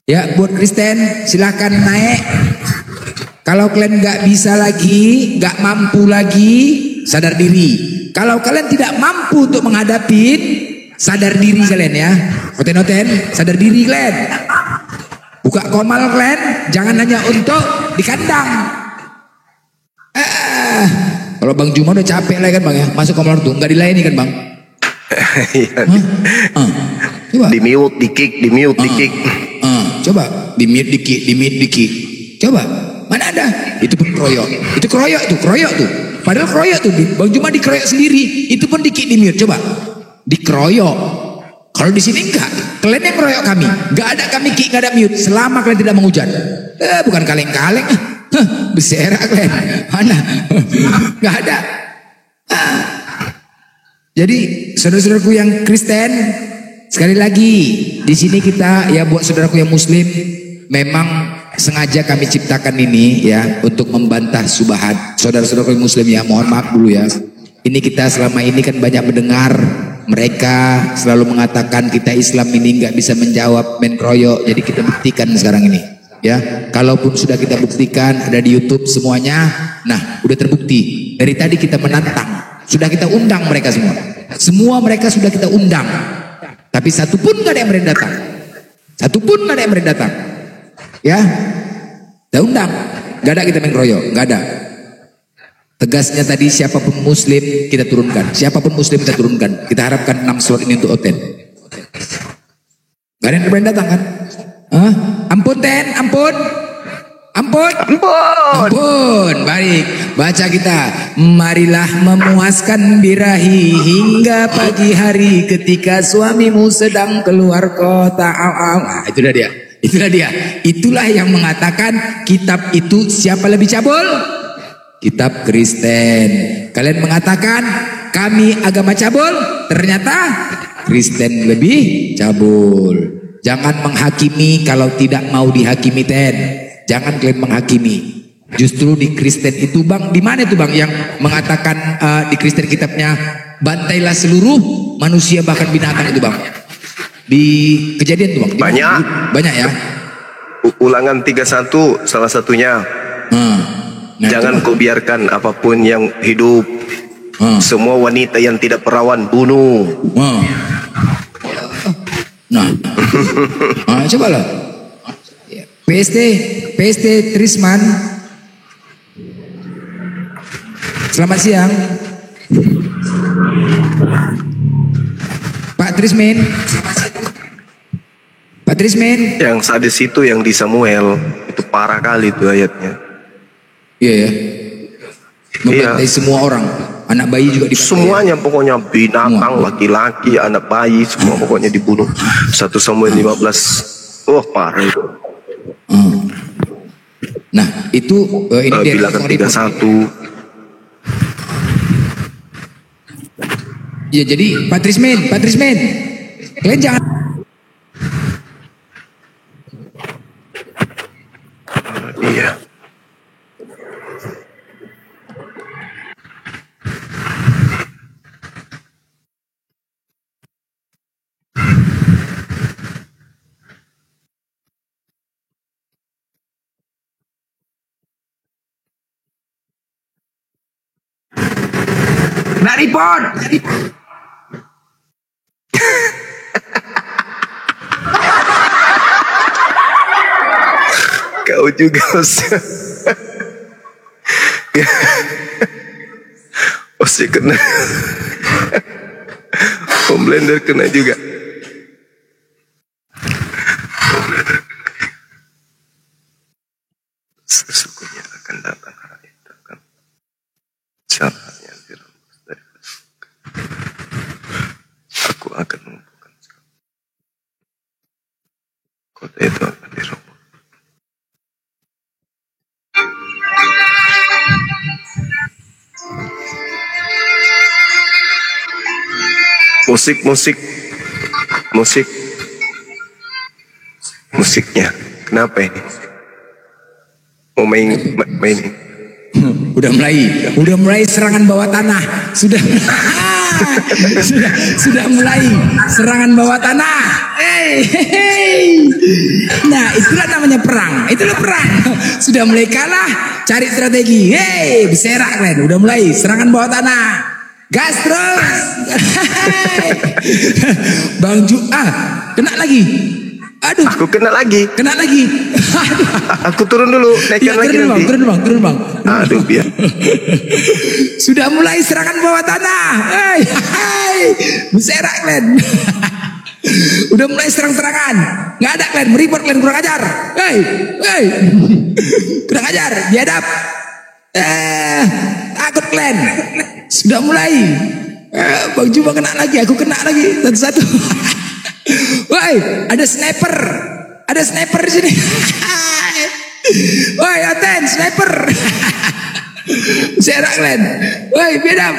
Ya buat Kristen silakan naik. Kalau kalian nggak bisa lagi, nggak mampu lagi, sadar diri. Kalau kalian tidak mampu untuk menghadapi, sadar diri kalian ya. Oten-oten, sadar diri kalian. Buka Komal kalian, jangan hanya untuk di kandang. Kalau Bang Juma udah capek lah kan Bang ya, masuk Komal tuh nggak dilayani kan Bang? Coba. Di mute, di kick. Coba di mute, di kick. Coba. Mana ada? Itu pun keroyok. Itu keroyok tuh. Padahal keroyok tuh. Bang Juma dikeroyok sendiri. Itu pun di kick, di mute. Coba. Dikeroyok. Kalau di sini enggak. Kalian yang keroyok kami. Enggak ada kami kick, enggak ada mute. Selama kalian tidak menghujat. Bukan kaleng-kaleng. Berserak kalian. Mana? Enggak ada. Jadi saudara-saudaraku yang Kristen, sekali lagi di sini kita ya buat saudaraku yang Muslim, memang sengaja kami ciptakan ini ya untuk membantah subhat. Saudara-saudaraku yang Muslim ya, mohon maaf dulu ya. Ini kita selama ini kan banyak mendengar mereka selalu mengatakan kita Islam ini nggak bisa menjawab main kroyok, jadi kita buktikan sekarang ini. Ya, kalaupun sudah kita buktikan ada di YouTube semuanya, nah udah terbukti. Dari tadi kita menantang. Sudah kita undang mereka semua. Semua mereka sudah kita undang. Tapi satu pun gak ada yang berani datang. Ya. Kita undang. Gak ada kita main royok. Gak ada. Tegasnya tadi siapapun Muslim kita turunkan. Kita harapkan 6 slot ini untuk Oten. Gak ada yang berani datang kan? Ampun Ten, ampun. Ampun. Ampun. Baik. Baca kita. Marilah memuaskan birahi hingga pagi hari ketika suamimu sedang keluar kota. Itulah dia. Itulah dia. Itulah yang mengatakan kitab itu siapa lebih cabul? Kitab Kristen. Kalian mengatakan kami agama cabul, ternyata Kristen lebih cabul. Jangan menghakimi kalau tidak mau dihakimi, Ten. Jangan kalian menghakimi. Justru di Kristen itu, Bang, di mana itu, Bang, yang mengatakan di Kristen kitabnya bantailah seluruh manusia bahkan binatang itu, Bang? Di Kejadian tuh, Bang. Banyak ya. Ulangan 31 salah satunya. Nah, jangan kau biarkan apapun yang hidup. Semua wanita yang tidak perawan bunuh. Nah, coba lah. PST Trisman. Selamat siang, Pak Trisman. Pak Trisman. Yang sadis itu yang di Samuel itu parah kali itu ayatnya. Iya ya. Membantai semua orang. Anak bayi juga dibantai. Semuanya pokoknya binatang, laki-laki, anak bayi, semua pokoknya dibunuh. 1 Samuel 15. Oh, parah itu. Nah, itu ini bilangan 31. Ya, jadi Pak Trisman, kalian jangan iya. nak report. Kau juga Osi kena. Homelander kena juga. Sesungguhnya akan datang hari itu kan. Caranya direbus dari pasukan. Aku akan mengumpulkan kota itu akan direbus. Musiknya kenapa ini? Mau main Udah mulai serangan bawah tanah. Sudah mulai serangan bawah tanah. Nah, itulah namanya perang. Itulah perang. Sudah mulai kalah, cari strategi. Berserak kalian. Udah mulai serangan bawah tanah. Gas terus. Bang kena lagi. Aduh, aku kena lagi. Aku turun dulu, naikkan lagi nanti. Turun bang. Aduh, biar. Sudah mulai serangan bawah tanah. Berserak kalian. Udah mulai serang-serangan. Nggak ada kalian, meripot kalian, kurang ajar. Kurang ajar, biadab. Takut kalian. Sudah mulai. Bang Juba kena lagi, aku kena lagi satu-satu. Woi, ada sniper di sini. Woi, Aten, sniper. Serak kalian. Woi, biadab.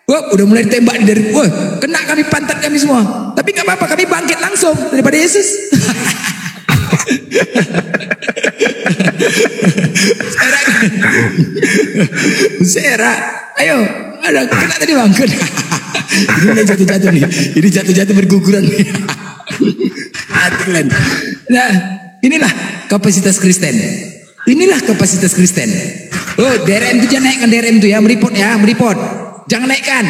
Wah, udah mulai tembak dari. Wah, kena kami, pantat kami semua. Tapi nggak apa-apa, kami bangkit langsung daripada Yesus. Serak. Ayo, ada kena tadi bang. Ini jatuh-jatuh nih. Ini jatuh-jatuh berguguran nih. Nah, inilah kapasitas Kristen. Oh, DRM itu jangan naikkan DRM itu ya, meripot. Jangan naikkan.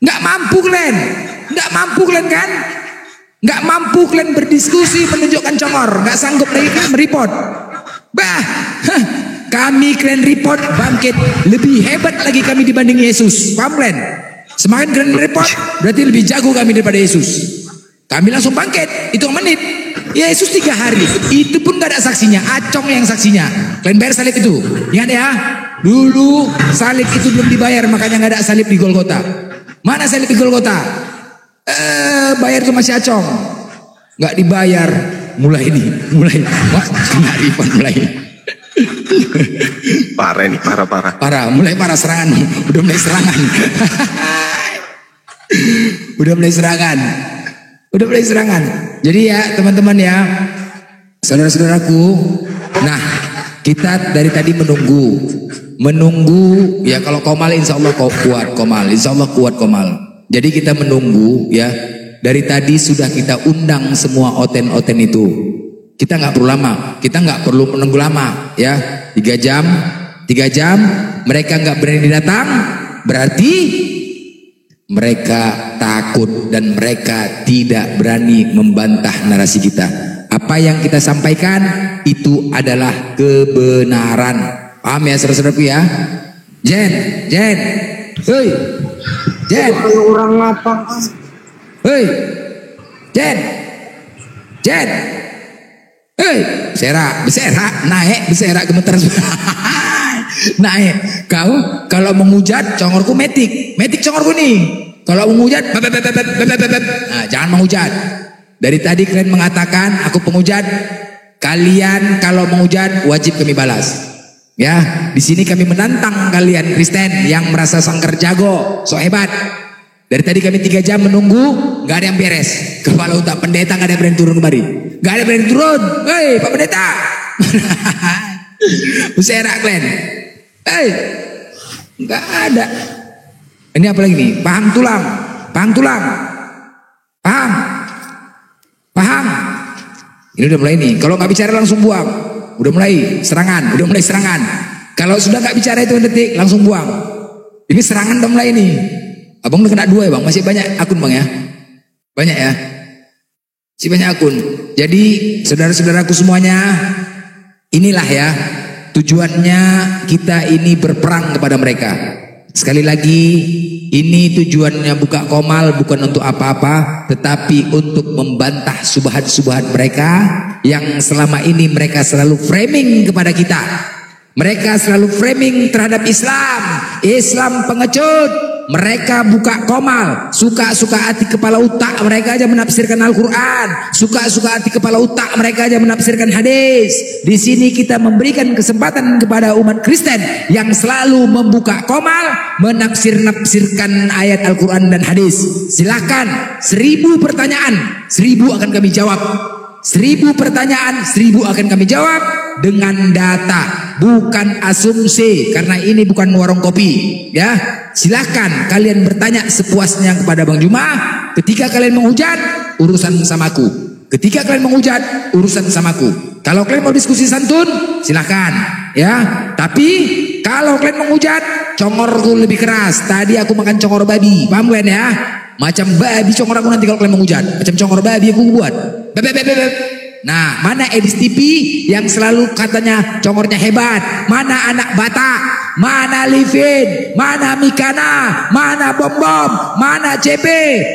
Nggak mampu kalian kan? Nggak mampu kalian berdiskusi, menunjukkan congor. Nggak sanggup lagi kalian meripot. Kami kalian report bangkit lebih hebat lagi kami dibanding Yesus. Paham kalian? Semakin kalian report berarti lebih jago kami daripada Yesus. Kami langsung bangkit, itu menit. Yesus 3 hari. Itu pun gak ada saksinya. Acong yang saksinya. Kalian bayar salib itu. Ingat ya. Dulu salib itu belum dibayar. Makanya gak ada salib di Golgota. Mana salib di Golgota? Bayar cuma si Acong. Gak dibayar. Mulai. Wah, kena refund mulai. Parah ini, parah. Mulai parah serangan. Udah mulai serangan. Udah mulai serangan. Jadi ya teman-teman ya, saudara-saudaraku. Nah, kita dari tadi menunggu ya, kalau Komal insya Allah kuat Komal, insya Allah kuat Komal. Jadi kita menunggu ya. Dari tadi sudah kita undang semua oten-oten itu. Kita nggak perlu lama, kita nggak perlu menunggu lama ya. 3 jam mereka nggak berani datang, berarti mereka takut dan mereka tidak berani membantah narasi kita. Apa yang kita sampaikan itu adalah kebenaran. Paham ya saudara-saudaraku ya? Jen, hei, Jen, orang apa? Hei, Jen, hei, beserak, naik, beserak gemeter. Naik. Kau kalau menghujat congorku metik congorku nih. Kalau menghujat, nah, jangan menghujat. Dari tadi kalian mengatakan aku penghujat. Kalian kalau menghujat wajib kami balas. Ya, di sini kami menantang kalian Kristen yang merasa sangkar jago, sok hebat. Dari tadi kami 3 jam menunggu, nggak ada yang beres. Kepala otak pendeta nggak ada yang berani turun kembali. Nggak ada yang berani turun. Hei, Pak Pendeta. Beserak kalian. Hei, nggak ada. Ini apa lagi nih? Paham tulang. Paham. Ini udah mulai nih. Kalau nggak bicara langsung buang. Udah mulai serangan. Kalau sudah nggak bicara itu detik langsung buang. Ini serangan udah mulai nih. Abang udah kena 2 ya bang. Masih banyak akun bang ya. Banyak ya. Masih banyak akun. Jadi saudara-saudaraku semuanya, inilah ya tujuannya kita ini berperang kepada mereka. Sekali lagi, ini tujuannya buka Komal bukan untuk apa-apa, tetapi untuk membantah subhat-subhat mereka yang selama ini mereka selalu framing kepada kita. Mereka selalu framing terhadap Islam pengecut. Mereka buka Komal, suka-suka hati kepala otak mereka aja menafsirkan Al-Quran, suka-suka hati kepala otak mereka aja menafsirkan hadis. Di sini kita memberikan kesempatan kepada umat Kristen yang selalu membuka Komal, menafsir-nafsirkan ayat Al-Quran dan hadis. Silakan, 1000 pertanyaan, 1000 akan kami jawab. 1000 pertanyaan, 1000 akan kami jawab dengan data, bukan asumsi, karena ini bukan warung kopi ya. Silahkan kalian bertanya sepuasnya kepada Bang Juma. Ketika kalian menghujat, urusan samaku. Ketika kalian menghujat, urusan samaku. Kalau kalian mau diskusi santun, silahkan ya. Tapi kalau kalian menghujat, congorku lebih keras. Tadi aku makan congor babi, paham kalian ya? Macam babi congor aku nanti kalau kalian menghujat. Macam congor babi aku buat. Nah, mana Edis TV yang selalu katanya congornya hebat? Mana anak Batak? Mana Livin? Mana Mikana? Mana Bom Bom? Mana CP?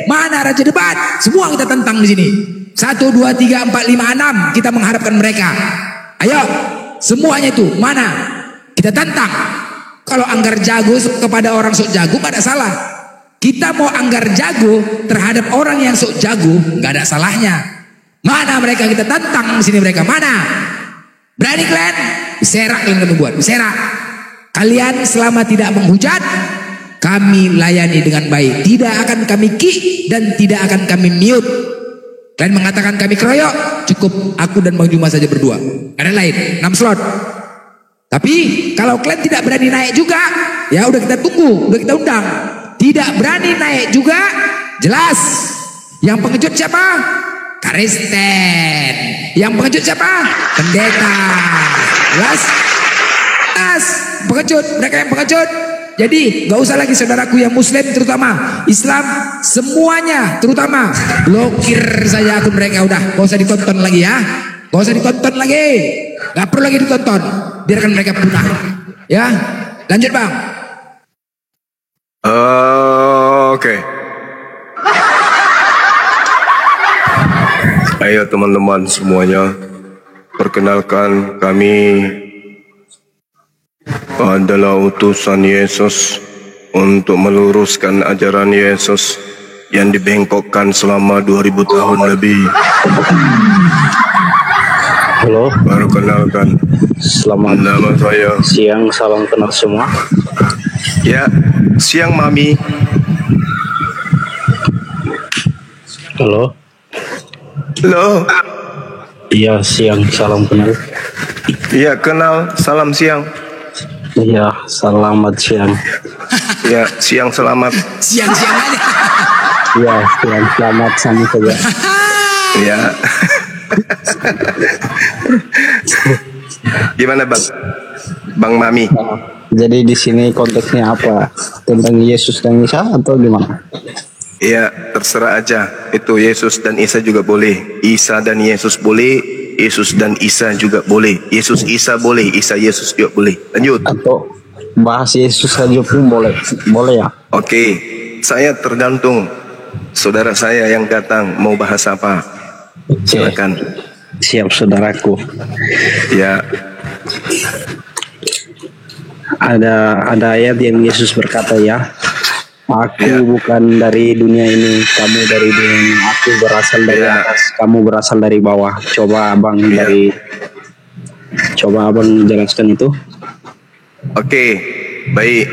Mana Raja Debat? Semua kita tentang di sini. 1, 2, 3, 4, 5, 6 kita mengharapkan mereka. Ayo, semuanya itu mana? Kita tantang. Kalau anggar jago kepada orang sok jago gak ada salah. Kita mau anggar jago terhadap orang yang sok jago gak ada salahnya. Mana mereka, kita tantang di sini mereka. Mana? Berani kalian? Beserak yang kami buat, beserak. Kalian selama tidak menghujat, kami layani dengan baik. Tidak akan kami kick dan tidak akan kami mute. Kalian mengatakan kami keroyok, cukup aku dan Bang Juma saja berdua. Gak ada lain, 6 slot. Tapi kalau kalian tidak berani naik juga, ya udah kita tunggu, udah kita undang. Tidak berani naik juga, jelas. Yang pengecut siapa? Kristen. Yang pengecut siapa? Pendeta. Jelas? Pengecut, mereka yang pengecut. Jadi gak usah lagi saudaraku yang muslim terutama Islam semuanya terutama blokir saja akun mereka, udah gak usah ditonton lagi ya. Gak usah ditonton lagi. Gak perlu lagi ditonton. Biarkan mereka punah. Ya, lanjut bang. Oke. Ayo teman-teman semuanya, perkenalkan kami adalah utusan Yesus untuk meluruskan ajaran Yesus yang dibengkokkan selama 2000 tahun lebih. Halo, Perkenalkan, selamat nama saya. siang, salam kenal semua. Ya, siang Mami. Halo, Halo. iya siang, salam kenal. Iya, kenal. Salam siang. Iya, selamat siang. Ya, siang selamat. Siang-siang aja. Iya, siang selamat sama saja. Ya. Gimana Bang? Bang Mami. Jadi di sini konteksnya apa? Tentang Yesus dan Isa atau gimana? Iya, terserah aja. Itu Yesus dan Isa juga boleh. Isa dan Yesus boleh. Yesus dan Isa juga boleh. Yesus Isa boleh. Isa Yesus juga boleh. Lanjut. Atau bahas Yesus saja pun boleh? Boleh ya? Oke, saya tergantung. Saudara saya yang datang mau bahas apa? Silakan. Siap saudaraku. Ya, Ada ayat yang Yesus berkata ya, aku bukan dari dunia ini, kamu dari dunia ini. Aku berasal dari atas, kamu berasal dari bawah. Coba abang jelaskan itu. oke, baik.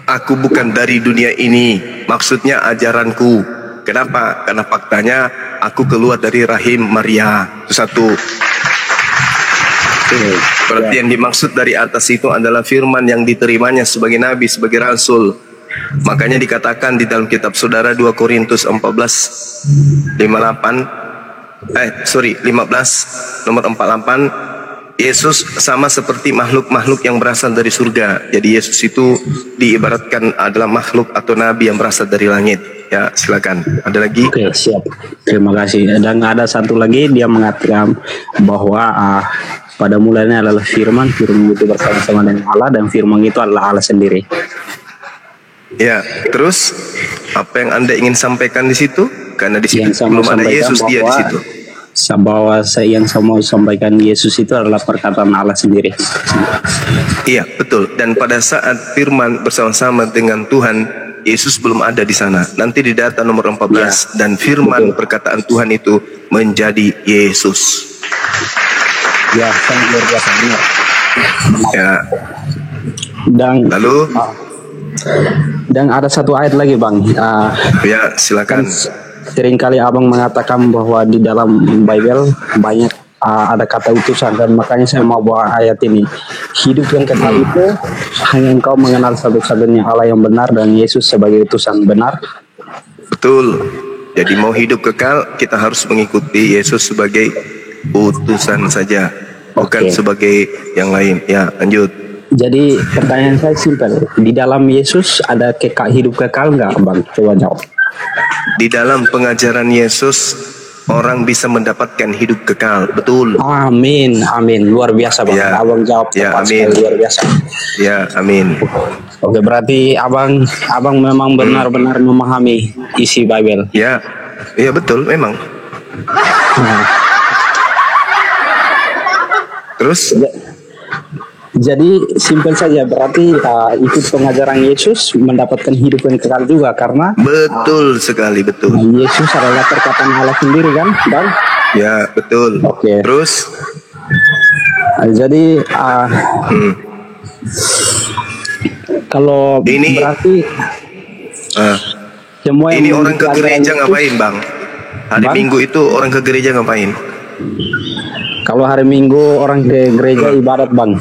Aku bukan dari dunia ini. Maksudnya ajaranku. Kenapa? Karena faktanya aku keluar dari rahim Maria. Itu satu. Berarti yang dimaksud dari atas itu adalah firman yang diterimanya sebagai nabi, sebagai rasul. Makanya dikatakan di dalam kitab saudara 2 Korintus 15 nomor 48, Yesus sama seperti makhluk-makhluk yang berasal dari surga. Jadi Yesus itu diibaratkan adalah makhluk atau nabi yang berasal dari langit. Ya, silakan. Ada lagi? Oke, siap. Terima kasih. Dan ada satu lagi, dia mengatakan bahwa pada mulanya adalah firman itu bersama-sama dengan Allah, dan firman itu adalah Allah sendiri. Ya, terus apa yang Anda ingin sampaikan di situ? Karena di situ Yang saya mau belum ada sampaikan Yesus, dia di situ. bahwa yang saya mau sampaikan Yesus itu adalah perkataan Allah sendiri. Iya, betul. Dan pada saat firman bersama-sama dengan Tuhan, Yesus belum ada di sana. Nanti di data nomor 14, dan firman perkataan Tuhan itu menjadi Yesus. Ya, sangat luar biasa, benar. Ya. Lalu dan ada satu ayat lagi bang. Ya, silakan. Seringkali abang mengatakan bahwa di dalam Bible banyak ada kata utusan, dan makanya saya mau bawa ayat ini. Hidup yang kekal itu hanya engkau mengenal satu-satunya Allah yang benar dan Yesus sebagai utusan, benar? Betul. Jadi mau hidup kekal, kita harus mengikuti Yesus sebagai utusan saja, bukan sebagai yang lain. Ya, lanjut. Jadi pertanyaan saya simpel, di dalam Yesus ada hidup kekal nggak bang? Coba jawab. Di dalam pengajaran Yesus, orang bisa mendapatkan hidup kekal. Betul. Amin, amin. Luar biasa bang. Ya. Abang jawab tepat sekali, luar biasa. Ya, amin. Oke, berarti abang memang benar-benar memahami isi Bible. Ya, ya betul, memang. Terus? Jadi simpel saja, berarti ikut pengajaran Yesus mendapatkan hidup yang kekal juga, karena betul sekali, betul. Yesus adalah perkataan Allah sendiri kan, bang? Ya, betul. Oke. Terus? Jadi kalau ini berarti semua ini orang ke gereja ngapain bang? Hari Minggu itu orang ke gereja ngapain? Kalau hari Minggu orang ke gereja ibadat bang.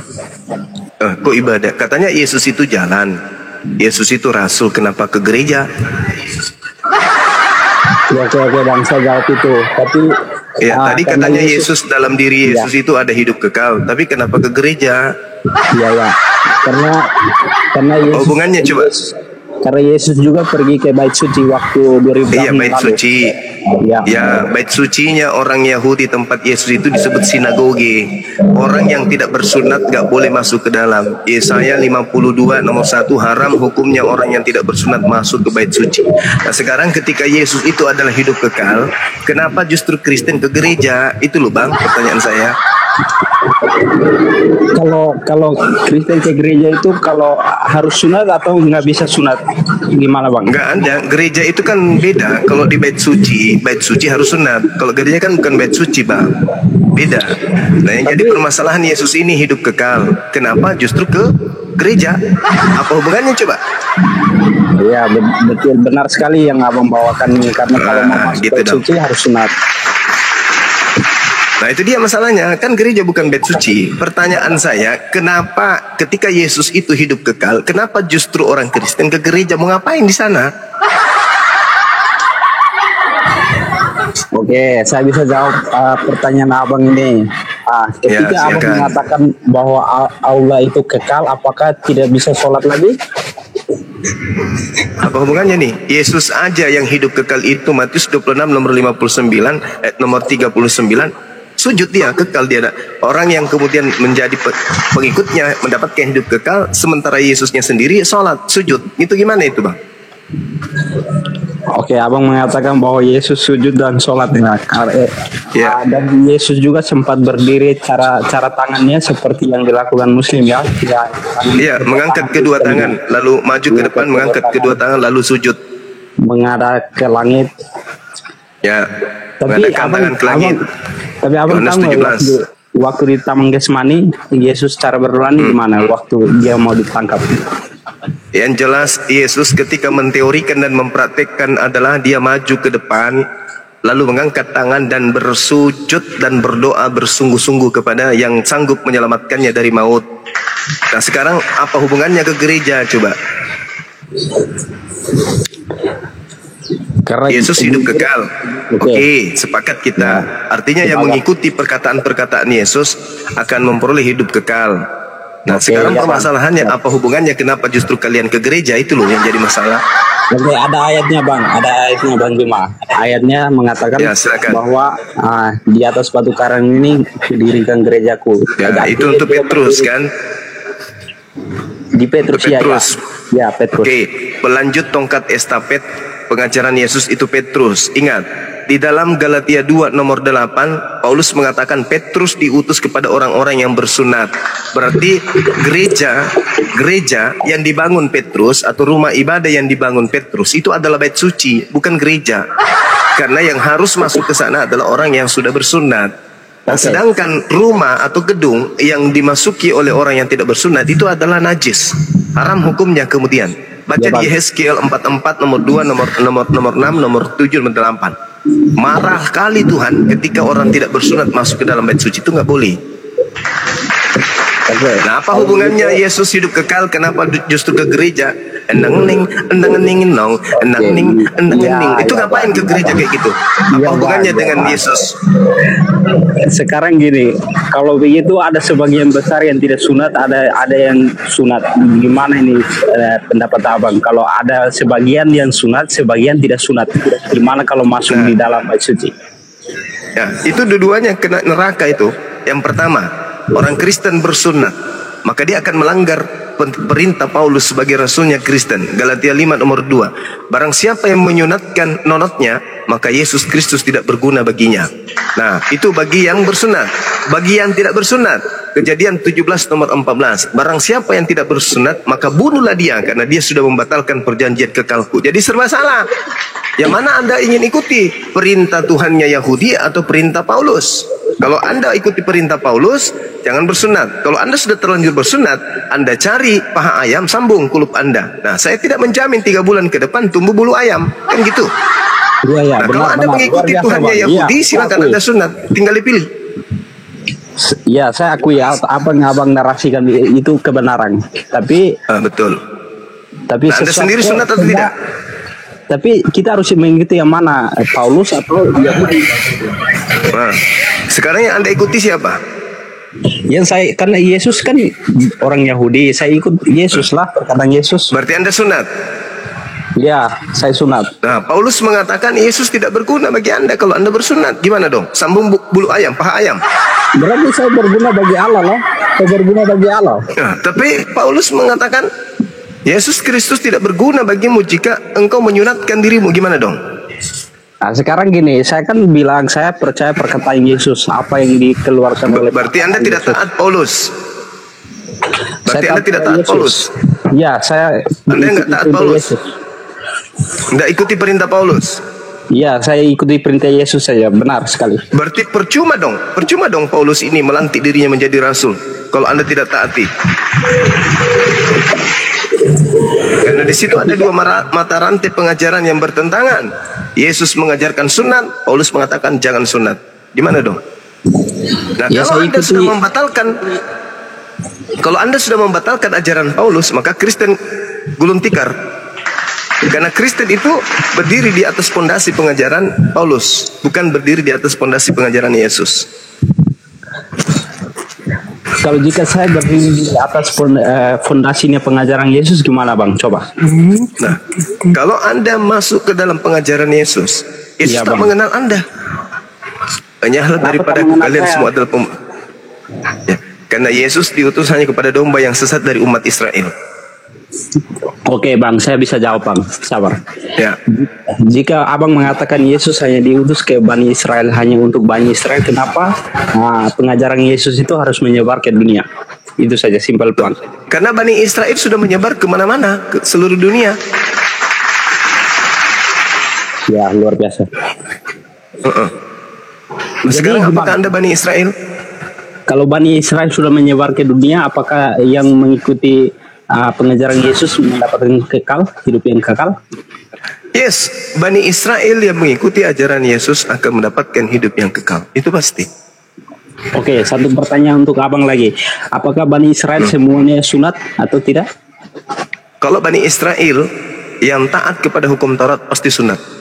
Kok ibadah? Katanya Yesus itu jalan, Yesus itu rasul, kenapa ke gereja? Oke bang, saya jawab itu. Tapi ya tadi katanya Yesus dalam diri Yesus itu ada hidup kekal, tapi kenapa ke gereja? Iya ya, karena Yesus, hubungannya coba. Karena Yesus juga pergi ke bait suci waktu 2000 Iya, tahun bait lalu. suci. Ya. Ya, bait sucinya orang Yahudi tempat Yesus itu disebut sinagoge. Orang yang tidak bersunat gak boleh masuk ke dalam. Yesaya 52 nomor 1, haram hukumnya orang yang tidak bersunat masuk ke bait suci. Nah, sekarang ketika Yesus itu adalah hidup kekal, kenapa justru Kristen ke gereja? Itu loh Bang, pertanyaan saya. Kalau Kristen ke gereja itu kalau harus sunat atau nggak bisa sunat, gimana Bang? Nggak ada, gereja itu kan beda. Kalau di bait suci harus sunat. Kalau gereja kan bukan bait suci Bang, beda. Nah yang jadi permasalahan Yesus ini hidup kekal, kenapa justru ke gereja? Apa hubungannya coba? Iya betul, benar sekali yang abang bawakan ini, karena kalau mau masuk gitu bait dong. suci harus sunat. Nah itu dia masalahnya, kan gereja bukan bait suci. Pertanyaan saya, kenapa ketika Yesus itu hidup kekal, kenapa justru orang Kristen ke gereja? Mau ngapain di sana? Oke, saya bisa jawab pertanyaan abang ini. Ketika Ya, abang silakan. mengatakan bahwa aula itu kekal, apakah tidak bisa sholat lagi? Apa hubungannya nih? Yesus aja yang hidup kekal itu, Matius 26 nomor 59 nomor 39, sujud dia, kekal dia. Orang yang kemudian menjadi pengikutnya mendapatkan hidup kekal, sementara Yesusnya sendiri sholat, sujud. Itu gimana itu Bang? Oke, abang mengatakan bahwa Yesus sujud dan sholat. Dan Yesus juga sempat berdiri, cara tangannya seperti yang dilakukan Muslim ya. Iya, mengangkat kedua tangan, lalu maju ke depan, mengangkat kedua tangan, lalu sujud. Menghadap ke langit. Ya, Tapi mengadakan tangan ke langit. Tapi abang Yohanes tahu nggak 17. waktu di Taman Getsemani, Yesus cara berdoanya gimana waktu dia mau ditangkap? Yang jelas Yesus ketika menteorikan dan mempraktekkan adalah dia maju ke depan, lalu mengangkat tangan dan bersujud dan berdoa bersungguh-sungguh kepada yang sanggup menyelamatkannya dari maut. Nah sekarang apa hubungannya ke gereja coba? Karena Yesus hidup kekal. Oke, sepakat kita. Artinya yang mengikuti perkataan-perkataan Yesus akan memperoleh hidup kekal. Nah sekarang permasalahannya apa hubungannya, kenapa justru kalian ke gereja? Itu loh yang jadi masalah. Oke, ada ayatnya Bang, Bang Juma. Ayatnya mengatakan bahwa di atas batu karang ini didirikan gerejaku. Ya, itu untuk Petrus kan? Di Petrus, ya Petrus. Oke, pelanjut tongkat estafet pengajaran Yesus itu Petrus. Ingat, di dalam Galatia 2 nomor 8 Paulus mengatakan Petrus diutus kepada orang-orang yang bersunat. Berarti gereja yang dibangun Petrus atau rumah ibadah yang dibangun Petrus itu adalah bait suci, bukan gereja. Karena yang harus masuk ke sana adalah orang yang sudah bersunat. Nah, sedangkan rumah atau gedung yang dimasuki oleh orang yang tidak bersunat itu adalah najis, haram hukumnya. Kemudian baca di Yehezkiel 44 nomor 2 nomor 6 nomor 7 nomor 8. Marah kali Tuhan ketika orang tidak bersunat masuk ke dalam bait suci, itu nggak boleh. Nah apa hubungannya Yesus hidup kekal, kenapa justru ke gereja? Endang-ending nong, endang-ending. Itu ngapain ke gereja kayak gitu? Apa hubungannya dengan Yesus? Sekarang gini, kalau begitu ada sebagian besar yang tidak sunat, ada yang sunat. Gimana ini pendapat abang? Kalau ada sebagian yang sunat, sebagian tidak sunat, gimana kalau masuk di dalam bait suci? Ya, itu dua-duanya kena neraka itu. Yang pertama, orang Kristen bersunat, maka dia akan melanggar perintah Paulus sebagai rasulnya Kristen. Galatia 5 nomor 2. Barang siapa yang menyunatkan nonotnya, maka Yesus Kristus tidak berguna baginya. Nah, itu bagi yang bersunat. Bagi yang tidak bersunat, Kejadian 17 nomor 14. Barang siapa yang tidak bersunat, maka bunuhlah dia, karena dia sudah membatalkan perjanjian kekalku. Jadi serba salah. Yang mana Anda ingin ikuti? Perintah Tuhannya Yahudi atau perintah Paulus? Kalau Anda ikuti perintah Paulus, jangan bersunat. Kalau Anda sudah terlanjur bersunat, Anda cari paha ayam, sambung kulup Anda. Nah, saya tidak menjamin 3 bulan ke depan tumbuh bulu ayam. Kan gitu. Nah, kalau Anda mengikuti Tuhannya Yahudi, silakan Anda sunat. Tinggal dipilih. Ya, saya akui ya, apa yang abang narasikan itu kebenaran. Tapi betul. Tapi Anda sendiri sunat atau tidak? Tapi kita harus mengikuti yang mana, Paulus atau Yahudi? Nah, sekarang yang Anda ikuti siapa? Yang saya, karena Yesus kan orang Yahudi, saya ikut Yesus lah, perkataan Yesus. Berarti Anda sunat? Ya, saya sunat. Nah, Paulus mengatakan Yesus tidak berguna bagi Anda kalau Anda bersunat. Gimana dong? Sambung bulu ayam, paha ayam. Berarti saya berguna bagi Allah loh. Saya berguna bagi Allah. Nah, tapi Paulus mengatakan Yesus Kristus tidak berguna bagimu jika engkau menyunatkan dirimu. Gimana dong? Nah, sekarang gini, saya kan bilang saya percaya perkataan Yesus, apa yang dikeluarkan oleh. Berarti Anda tidak taat Paulus. Berarti Anda tidak taat Paulus. Ya, saya. Anda nggak taat Paulus. Nggak ikuti perintah Paulus. Iya, saya ikuti perintah Yesus saja, benar sekali. Berarti percuma dong Paulus ini melantik dirinya menjadi rasul kalau Anda tidak taati. Karena di situ ada dua mata rantai pengajaran yang bertentangan. Yesus mengajarkan sunat, Paulus mengatakan jangan sunat. Gimana dong? Nah, ya, kalau Anda sudah membatalkan ajaran Paulus, maka Kristen gulung tikar. Karena Kristen itu berdiri di atas pondasi pengajaran Paulus, bukan berdiri di atas pondasi pengajaran Yesus. Kalau jika saya berdiri di atas fondasinya pengajaran Yesus, gimana Bang? Coba. Nah, kalau Anda masuk ke dalam pengajaran Yesus, Yesus tak mengenal Anda. Hanyalah daripada kalian semua adalah ya. Karena Yesus diutus hanya kepada domba yang sesat dari umat Israel. Oke Bang, saya bisa jawab Bang, sabar. Ya. Jika Abang mengatakan Yesus hanya diutus ke Bani Israel, hanya untuk Bani Israel, kenapa pengajaran Yesus itu harus menyebar ke dunia? Itu saja, simpel Bang. Karena Bani Israel sudah menyebar kemana-mana, ke seluruh dunia. Ya, luar biasa. Sekarang apakah Anda Bani Israel? Kalau Bani Israel sudah menyebar ke dunia, apakah yang mengikuti pengajaran Yesus mendapatkan hidup yang kekal? Yes, Bani Israel yang mengikuti ajaran Yesus akan mendapatkan hidup yang kekal. Itu pasti. Oke, satu pertanyaan untuk Abang lagi. Apakah Bani Israel semuanya sunat atau tidak? Kalau Bani Israel yang taat kepada hukum Taurat pasti sunat.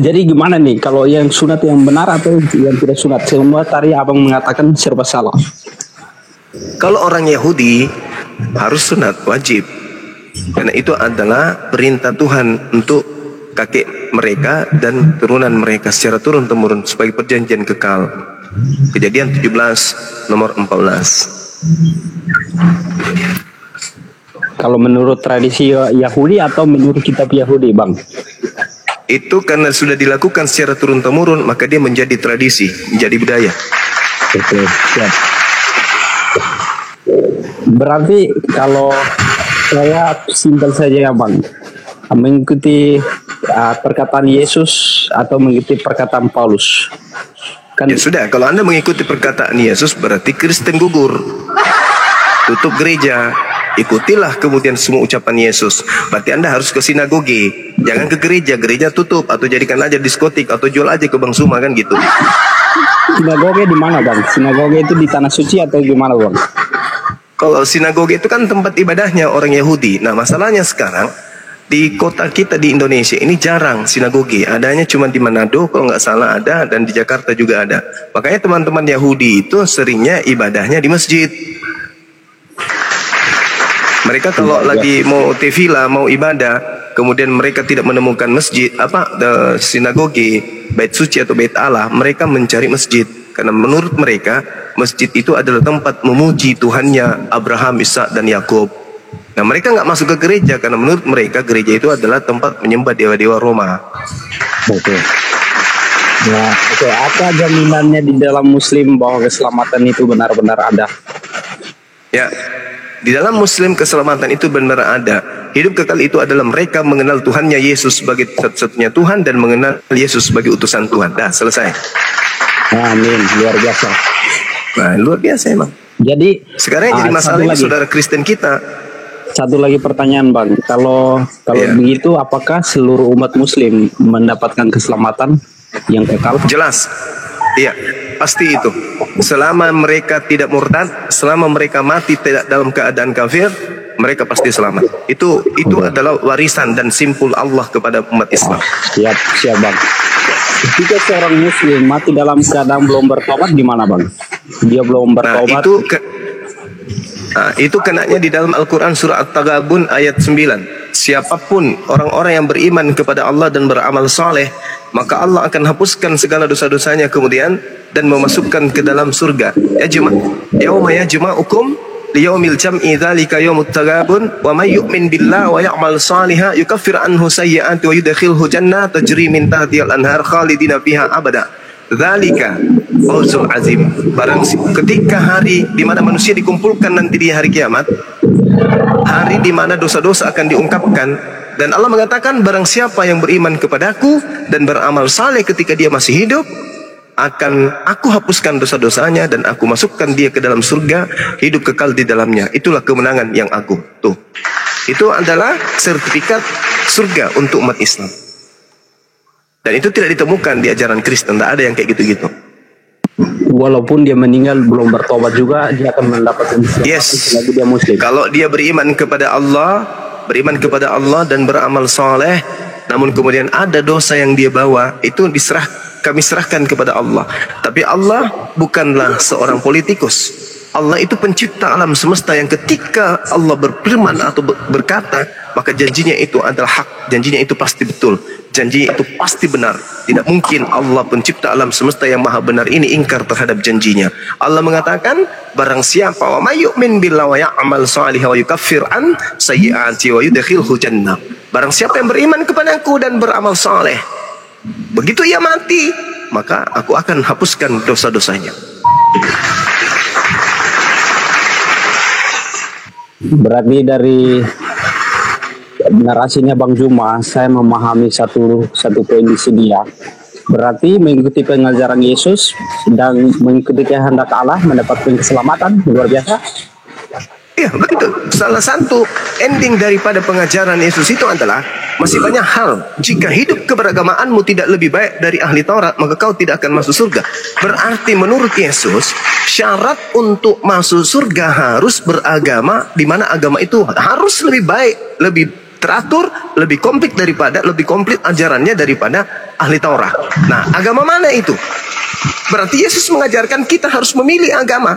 Jadi gimana nih kalau yang sunat yang benar atau yang tidak sunat? Semua tadi Abang mengatakan serba salah. Kalau orang Yahudi harus sunat, wajib. Karena itu adalah perintah Tuhan untuk kakek mereka dan turunan mereka secara turun-temurun sebagai perjanjian kekal. Kejadian 17 nomor 14. Kalau menurut tradisi Yahudi atau menurut kitab Yahudi, Bang? Itu karena sudah dilakukan secara turun-temurun, maka dia menjadi tradisi, menjadi budaya. Oke, siap. Berarti kalau saya simpel saja ya Bang, mengikuti perkataan Yesus atau mengikuti perkataan Paulus? Ya sudah, kalau Anda mengikuti perkataan Yesus berarti Kristen gugur. Tutup gereja, ikutilah kemudian semua ucapan Yesus. Berarti Anda harus ke sinagoge, jangan ke gereja, gereja tutup atau jadikan aja diskotik atau jual aja ke Bang Suma kan gitu. Sinagoge di mana Bang? Sinagoge itu di tanah suci atau gimana Bang? Kalau sinagoge itu kan tempat ibadahnya orang Yahudi. Nah masalahnya sekarang di kota kita di Indonesia ini jarang sinagoge. Adanya cuma di Manado kalau nggak salah ada, dan di Jakarta juga ada. Makanya teman-teman Yahudi itu seringnya ibadahnya di masjid. Mereka kalau lagi mau tefila, mau ibadah, kemudian mereka tidak menemukan masjid, sinagoge, bait suci atau bait Allah, mereka mencari masjid. Karena menurut mereka, masjid itu adalah tempat memuji Tuhannya Abraham, Ishak dan Yakub. Nah mereka nggak masuk ke gereja karena menurut mereka gereja itu adalah tempat menyembah dewa-dewa Roma. Oke. Ya, oke. Apa jaminannya di dalam Muslim bahwa keselamatan itu benar-benar ada? Ya. Di dalam Muslim keselamatan itu benar ada. Hidup kekal itu adalah mereka mengenal Tuhannya Yesus sebagai satu-satunya Tuhan dan mengenal Yesus sebagai utusan Tuhan. Dah selesai. Amin, luar biasa. Nah, luar biasa emang. Jadi sekarang yang jadi masalah ini saudara Kristen kita. Satu lagi pertanyaan Bang, kalau begitu apakah seluruh umat Muslim mendapatkan keselamatan yang kekal? Jelas. Iya, pasti itu. Selama mereka tidak murtad, selama mereka mati tidak dalam keadaan kafir, mereka pasti selamat. Itu adalah warisan dan simpul Allah kepada umat Islam. Siap Bang. Jika seorang Muslim mati dalam keadaan belum bertobat, di mana Bang? Dia belum bertobat. Nah, Nah, itu kenanya di dalam Al-Quran surah At-Taghabun ayat 9. Siapapun orang-orang yang beriman kepada Allah dan beramal saleh, maka Allah akan hapuskan segala dosa-dosanya kemudian dan memasukkan ke dalam surga. Yauma yajma'ukum liyaumil jam'i dzalika yaumut taghabun wa may yu'min billahi wa ya'mal shalihan yukaffir anhu sayyi'ati wa yudkhilhu jannatin tajri min tahtiha al-anhar khalidina fiha abada. Dzalika fawzul azim. Ketika hari di mana manusia dikumpulkan nanti di hari kiamat, hari di mana dosa-dosa akan diungkapkan, dan Allah mengatakan barang siapa yang beriman kepadaku dan beramal saleh ketika dia masih hidup, akan aku hapuskan dosa-dosanya dan aku masukkan dia ke dalam surga, hidup kekal di dalamnya. Itulah kemenangan yang agung. Tuh, itu adalah sertifikat surga untuk umat Islam. Dan itu tidak ditemukan di ajaran Kristen. Tidak ada yang kayak gitu-gitu. Walaupun dia meninggal belum bertobat juga, dia akan mendapatkan selagi dia muslim. Kalau dia beriman kepada Allah dan beramal soleh, namun kemudian ada dosa yang dia bawa, itu kami serahkan kepada Allah. Tapi Allah bukanlah seorang politikus. Allah itu pencipta alam semesta yang ketika Allah berfirman atau berkata, maka janjinya itu adalah hak, janjinya itu pasti betul, janjinya itu pasti benar. Tidak mungkin Allah pencipta alam semesta yang maha benar ini ingkar terhadap janjinya. Allah mengatakan, barang siapa wa may yu'min billahi wa ya'mal shalihan wa yukaffir an sayyi'ati wa yudkhilhu jannah. Barang siapa yang beriman kepadaku dan beramal saleh, begitu ia mati, maka aku akan hapuskan dosa-dosanya. Berarti dari narasinya Bang Juma, saya memahami satu poin di sini ya. Berarti mengikuti pengajaran Yesus dan mengikuti kehendak Allah mendapatkan keselamatan, luar biasa. Iya, begitu. Salah satu ending daripada pengajaran Yesus itu adalah masih banyak hal. Jika hidup keberagamaanmu tidak lebih baik dari ahli Taurat, maka kau tidak akan masuk surga. Berarti menurut Yesus, syarat untuk masuk surga harus beragama, di mana agama itu harus lebih baik, lebih teratur, lebih komplit ajarannya daripada ahli Taurat. Nah, agama mana itu? Berarti Yesus mengajarkan kita harus memilih agama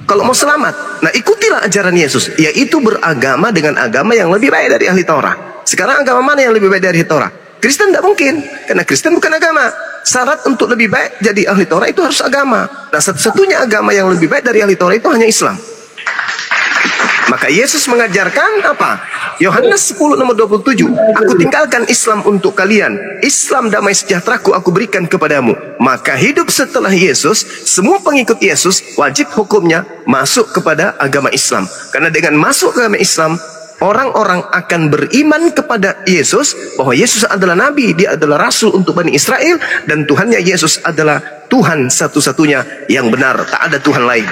kalau mau selamat. Nah, ikutilah ajaran Yesus, yaitu beragama dengan agama yang lebih baik dari ahli Taurat. Sekarang agama mana yang lebih baik dari ahli Taurat? Kristen tidak mungkin, karena Kristen bukan agama. Syarat untuk lebih baik jadi ahli Taurat itu harus agama. Nah, satu-satunya agama yang lebih baik dari ahli Taurat itu hanya Islam. Maka Yesus mengajarkan apa? Yohanes 10 nomor 27. Aku tinggalkan Islam untuk kalian. Islam damai sejahteraku aku berikan kepadamu. Maka hidup setelah Yesus, semua pengikut Yesus wajib hukumnya masuk kepada agama Islam. Karena dengan masuk ke agama Islam, orang-orang akan beriman kepada Yesus, bahwa Yesus adalah Nabi, dia adalah Rasul untuk Bani Israel, dan Tuhannya Yesus adalah Tuhan satu-satunya yang benar, tak ada Tuhan lain.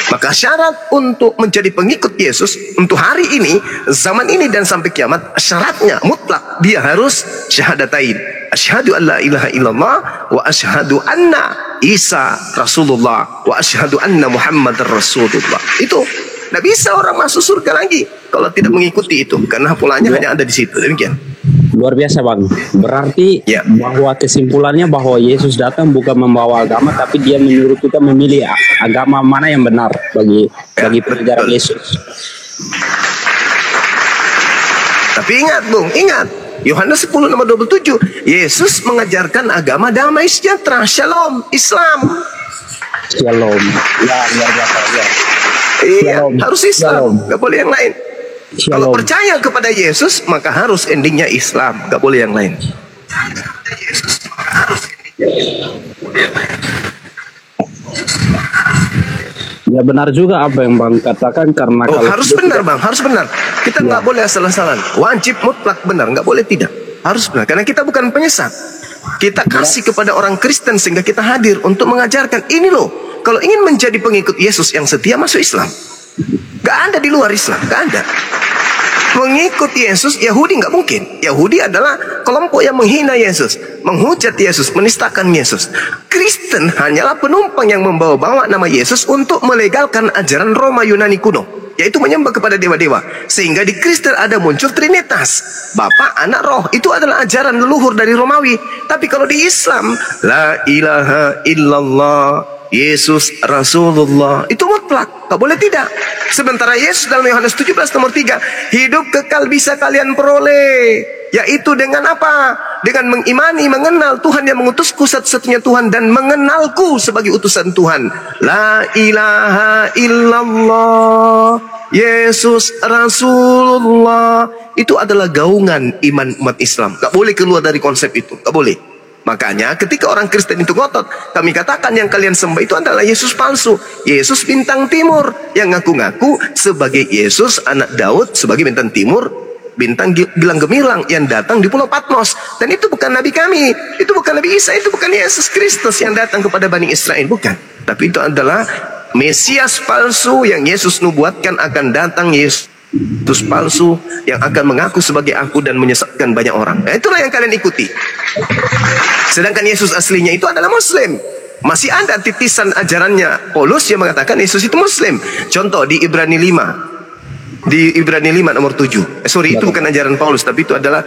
Maka syarat untuk menjadi pengikut Yesus untuk hari ini, zaman ini dan sampai kiamat, syaratnya mutlak, dia harus syahadatain. Asyhadu an la ilaha illallah wa asyhadu anna Isa Rasulullah wa asyhadu anna Muhammadar Rasulullah. Itu tidak bisa orang masuk surga lagi kalau tidak mengikuti itu, karena pulanya hanya ada di situ. Demikian. Luar biasa Bang. Berarti bahwa kesimpulannya bahwa Yesus datang bukan membawa agama, tapi dia menyuruh kita memilih agama mana yang benar bagi pengajaran Yesus. Tapi ingat Bung, ingat Yohanes 10 nomor 27, Yesus mengajarkan agama damai sejahtera, shalom, Islam. Shalom. Ya, luar biasa ya. Iya, harus Islam, nggak boleh yang lain. Kalau percaya kepada Yesus, maka harus endingnya Islam, nggak boleh yang lain. Ya benar juga apa yang Bang katakan, karena kalau harus benar Bang, harus benar. Kita nggak boleh asal-asalan. Wajib mutlak benar, nggak boleh tidak. Harus benar, karena kita bukan penyesat. Kita kasih kepada orang Kristen sehingga kita hadir untuk mengajarkan ini loh. Kalau ingin menjadi pengikut Yesus yang setia, masuk Islam. Gak ada di luar Islam, gak ada. Mengikut Yesus, Yahudi nggak mungkin. Yahudi adalah kelompok yang menghina Yesus, menghujat Yesus, menistakan Yesus. Kristen hanyalah penumpang yang membawa-bawa nama Yesus untuk melegalkan ajaran Roma Yunani kuno, yaitu menyembah kepada dewa-dewa. Sehingga di Kristen ada muncul Trinitas, Bapa, Anak, Roh. Itu adalah ajaran leluhur dari Romawi. Tapi kalau di Islam, la ilaha illallah Yesus Rasulullah. Itu mutlak, tak boleh tidak. Sementara Yesus dalam Yohanes 17 nomor 3, hidup kekal bisa kalian peroleh, yaitu dengan apa? Dengan mengimani, mengenal Tuhan yang mengutusku satu-satunya Tuhan, dan mengenalku sebagai utusan Tuhan. La ilaha illallah, Yesus Rasulullah. Itu adalah gaungan iman umat Islam. Gak boleh keluar dari konsep itu, gak boleh. Makanya ketika orang Kristen itu ngotot, kami katakan yang kalian sembah itu adalah Yesus palsu, Yesus bintang timur, yang ngaku-ngaku sebagai Yesus anak Daud, sebagai bintang timur, bintang gilang gemilang yang datang di Pulau Patmos. Dan itu bukan Nabi kami, itu bukan Nabi Isa, itu bukan Yesus Kristus yang datang kepada Bani Israel, bukan. Tapi itu adalah Mesias palsu yang Yesus nubuatkan akan datang, Yesus palsu yang akan mengaku sebagai aku dan menyesatkan banyak orang. Nah, itulah yang kalian ikuti. Sedangkan Yesus aslinya itu adalah Muslim. Masih ada titisan ajarannya Paulus yang mengatakan Yesus itu Muslim. Contoh di Ibrani 5. Di Ibrani 5 nomor 7. Sorry, itu bukan ajaran Paulus, tapi itu adalah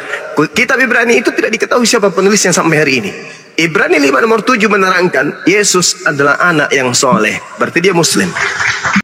kitab Ibrani. Itu tidak diketahui siapa penulisnya sampai hari ini. Ibrani 5 nomor 7 menerangkan Yesus adalah anak yang soleh. Berarti dia Muslim.